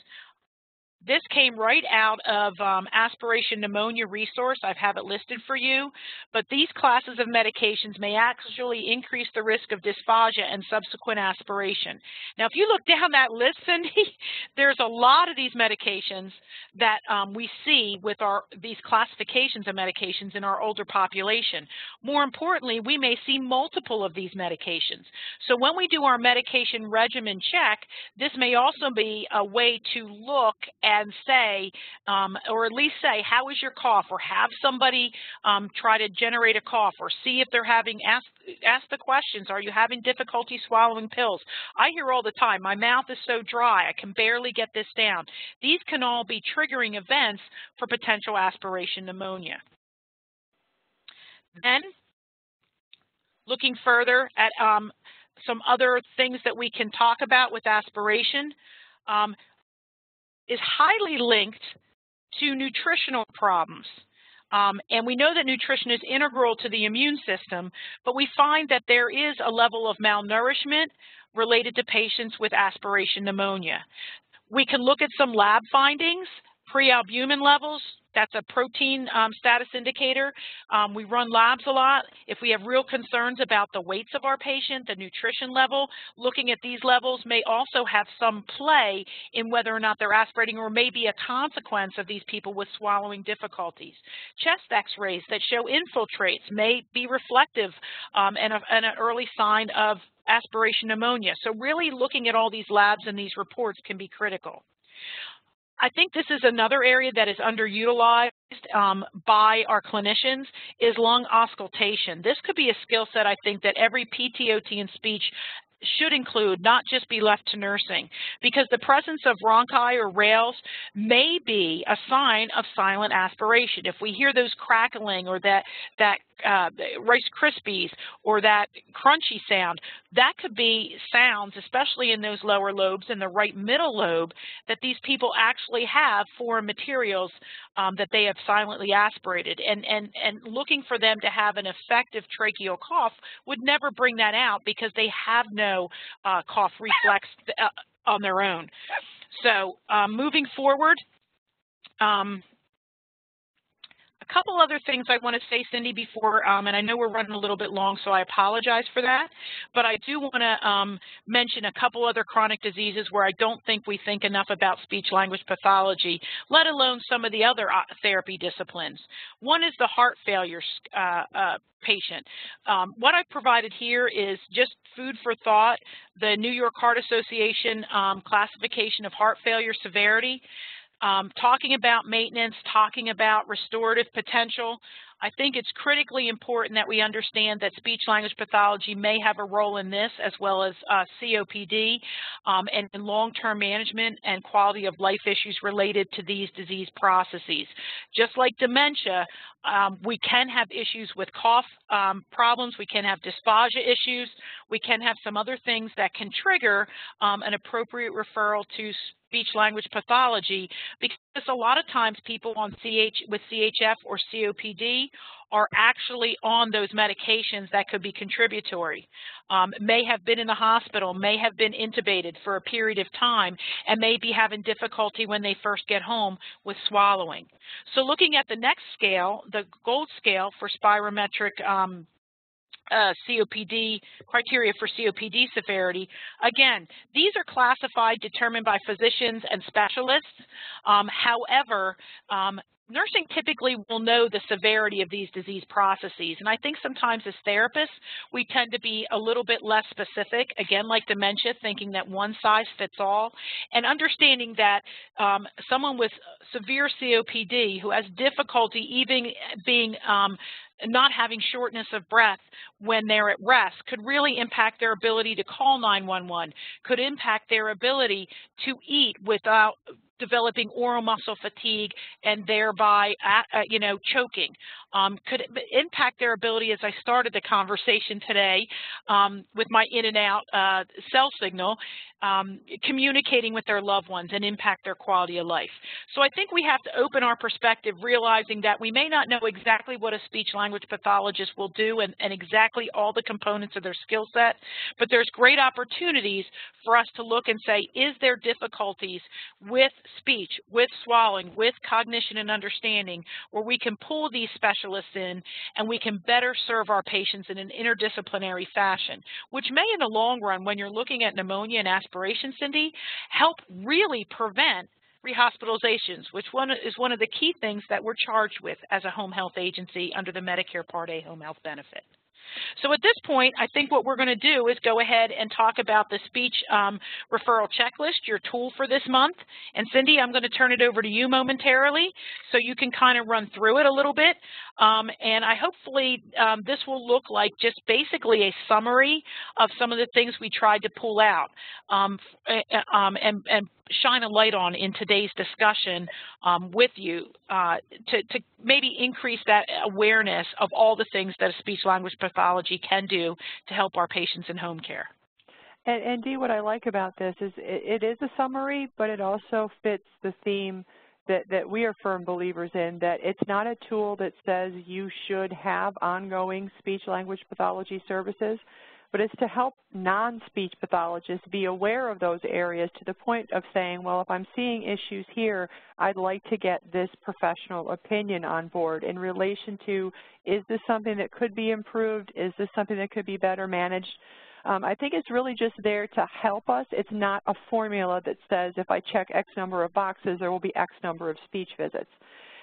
This came right out of aspiration pneumonia resource. I have it listed for you, but these classes of medications may actually increase the risk of dysphagia and subsequent aspiration. Now, if you look down that list, Cindy, there's a lot of these medications that we see with these classifications of medications in our older population. More importantly, we may see multiple of these medications. So when we do our medication regimen check, this may also be a way to look and say, or at least say, how is your cough? Or have somebody try to generate a cough, or see if they're having, ask the questions, are you having difficulty swallowing pills? I hear all the time, my mouth is so dry, I can barely get this down. These can all be triggering events for potential aspiration pneumonia. Then, looking further at some other things that we can talk about with aspiration, is highly linked to nutritional problems. And we know that nutrition is integral to the immune system, but we find that there is a level of malnourishment related to patients with aspiration pneumonia. We can look at some lab findings, prealbumin levels, That's a protein status indicator. We run labs a lot. If we have real concerns about the weights of our patient, the nutrition level, looking at these levels may also have some play in whether or not they're aspirating, or may be a consequence of these people with swallowing difficulties. Chest x-rays that show infiltrates may be reflective and an early sign of aspiration pneumonia. So really looking at all these labs and these reports can be critical. I think this is another area that is underutilized by our clinicians is lung auscultation. This could be a skill set, I think, that every PT/OT in speech should include, not just be left to nursing, because the presence of bronchi or rales may be a sign of silent aspiration. If we hear those crackling or that Rice Krispies or that crunchy sound, that could be sounds, especially in those lower lobes, in the right middle lobe, that these people actually have foreign materials that they have silently aspirated. And looking for them to have an effective tracheal cough would never bring that out, because they have no cough reflex on their own. So moving forward, a couple other things I want to say, Cindy, before, and I know we're running a little bit long, so I apologize for that, but I do want to mention a couple other chronic diseases where I don't think we think enough about speech-language pathology, let alone some of the other therapy disciplines. One is the heart failure patient. What I've provided here is just food for thought, the New York Heart Association classification of heart failure severity. Talking about maintenance, talking about restorative potential, I think it's critically important that we understand that speech-language pathology may have a role in this, as well as COPD and long-term management and quality of life issues related to these disease processes. Just like dementia, we can have issues with cough problems, we can have dysphagia issues, we can have some other things that can trigger an appropriate referral to speech-language pathology, because a lot of times people on with CHF or COPD are actually on those medications that could be contributory, may have been in the hospital, may have been intubated for a period of time, and may be having difficulty when they first get home with swallowing. So looking at the next scale, the gold scale for spirometric COPD, criteria for COPD severity. Again, these are classified, determined by physicians and specialists. However, nursing typically will know the severity of these disease processes, and I think sometimes as therapists, we tend to be a little bit less specific, again, like dementia, thinking that one size fits all, and understanding that someone with severe COPD who has difficulty even being not having shortness of breath when they're at rest could really impact their ability to call 911, could impact their ability to eat without developing oral muscle fatigue and thereby, choking. Could impact their ability, as I started the conversation today with my in and out cell signal, communicating with their loved ones and impact their quality of life. So I think we have to open our perspective, realizing that we may not know exactly what a speech-language pathologist will do and exactly all the components of their skill set, but there's great opportunities for us to look and say, is there difficulties with speech, with swallowing, with cognition and understanding, where we can pull these specialists in and we can better serve our patients in an interdisciplinary fashion, which may in the long run, when you're looking at pneumonia and aspiration, Cindy, help really prevent rehospitalizations, which is one of the key things that we're charged with as a home health agency under the Medicare Part A home health benefit. So at this point, I think what we're going to do is go ahead and talk about the speech referral checklist, your tool for this month. And Cindy, I'm going to turn it over to you momentarily so you can kind of run through it a little bit. And I hopefully this will look like just basically a summary of some of the things we tried to pull out and shine a light on in today's discussion with you to maybe increase that awareness of all the things that a speech-language pathology can do to help our patients in home care. And Dee, what I like about this is it is a summary, but it also fits the theme that we are firm believers in, that it's not a tool that says you should have ongoing speech-language pathology services, but it's to help non-speech pathologists be aware of those areas to the point of saying, well, if I'm seeing issues here, I'd like to get this professional opinion on board in relation to, is this something that could be improved? Is this something that could be better managed? I think it's really just there to help us. It's not a formula that says if I check X number of boxes, there will be X number of speech visits.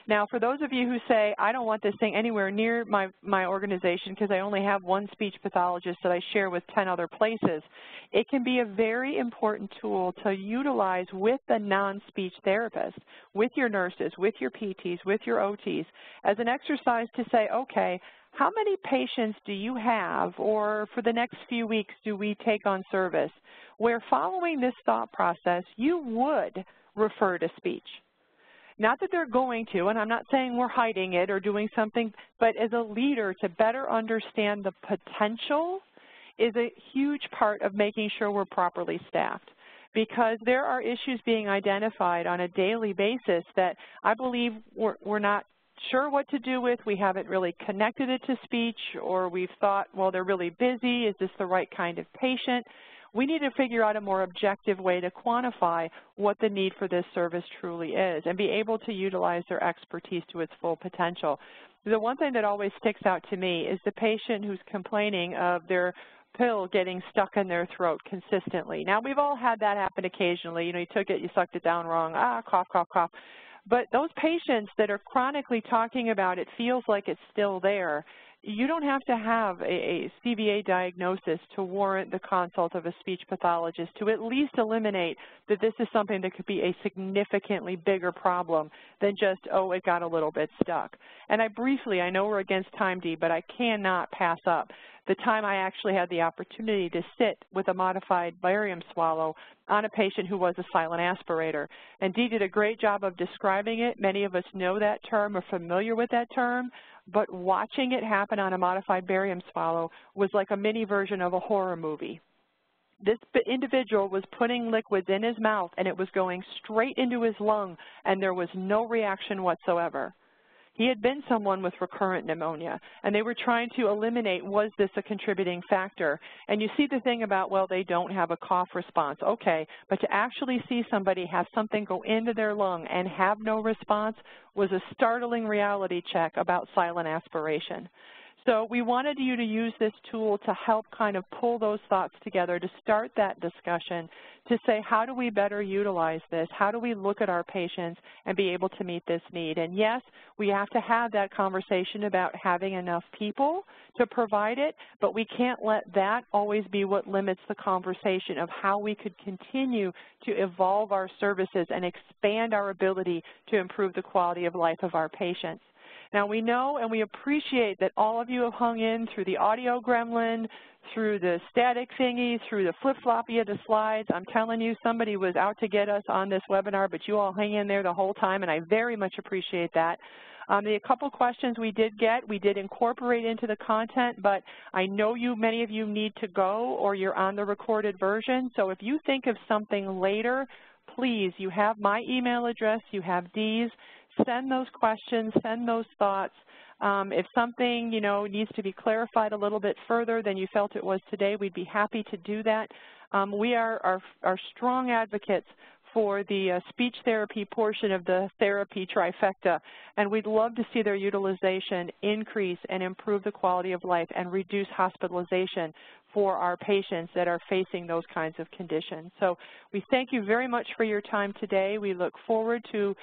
Now, for those of you who say, I don't want this thing anywhere near my organization because I only have one speech pathologist that I share with 10 other places, it can be a very important tool to utilize with the non-speech therapist, with your nurses, with your PTs, with your OTs, as an exercise to say, okay, how many patients do you have, or for the next few weeks do we take on service, where following this thought process, you would refer to speech? Not that they're going to, and I'm not saying we're hiding it or doing something, but as a leader to better understand the potential is a huge part of making sure we're properly staffed, because there are issues being identified on a daily basis that I believe we're not sure what to do with. We haven't really connected it to speech, or we've thought, well, they're really busy. Is this the right kind of patient? We need to figure out a more objective way to quantify what the need for this service truly is and be able to utilize their expertise to its full potential. The one thing that always sticks out to me is the patient who's complaining of their pill getting stuck in their throat consistently. Now, we've all had that happen occasionally. You know, you took it, you sucked it down wrong, cough, cough, cough. But those patients that are chronically talking about it feels like it's still there. You don't have to have a CVA diagnosis to warrant the consult of a speech pathologist to at least eliminate that this is something that could be a significantly bigger problem than just, oh, it got a little bit stuck. And I know we're against time, Dee, but I cannot pass up the time I actually had the opportunity to sit with a modified barium swallow on a patient who was a silent aspirator. And Dee did a great job of describing it. Many of us know that term, are familiar with that term, but watching it happen on a modified barium swallow was like a mini version of a horror movie. This individual was putting liquids in his mouth, and it was going straight into his lung, and there was no reaction whatsoever. He had been someone with recurrent pneumonia, and they were trying to eliminate, was this a contributing factor? And you see the thing about, well, they don't have a cough response. Okay, but to actually see somebody have something go into their lung and have no response was a startling reality check about silent aspiration. So we wanted you to use this tool to help kind of pull those thoughts together, to start that discussion, to say, how do we better utilize this? How do we look at our patients and be able to meet this need? And yes, we have to have that conversation about having enough people to provide it, but we can't let that always be what limits the conversation of how we could continue to evolve our services and expand our ability to improve the quality of life of our patients. Now, we know and we appreciate that all of you have hung in through the audio gremlin, through the static thingy, through the flip-floppy of the slides. I'm telling you, somebody was out to get us on this webinar, but you all hang in there the whole time, and I very much appreciate that. The couple questions we did get, we did incorporate into the content, but I know many of you need to go or you're on the recorded version. So if you think of something later, please, you have my email address, you have Dee's. Send those questions, send those thoughts. If something, needs to be clarified a little bit further than you felt it was today, we'd be happy to do that. We are strong advocates for the speech therapy portion of the therapy trifecta, and we'd love to see their utilization increase and improve the quality of life and reduce hospitalization for our patients that are facing those kinds of conditions. So we thank you very much for your time today. We look forward to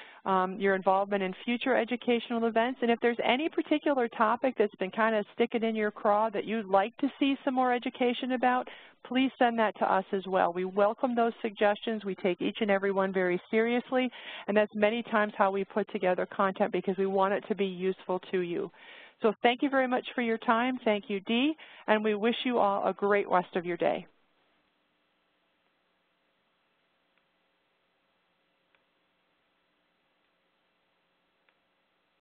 your involvement in future educational events. And if there's any particular topic that's been kind of sticking in your craw that you'd like to see some more education about, please send that to us as well. We welcome those suggestions. We take each and every one very seriously, and that's many times how we put together content because we want it to be useful to you. So thank you very much for your time. Thank you, Dee, and we wish you all a great rest of your day.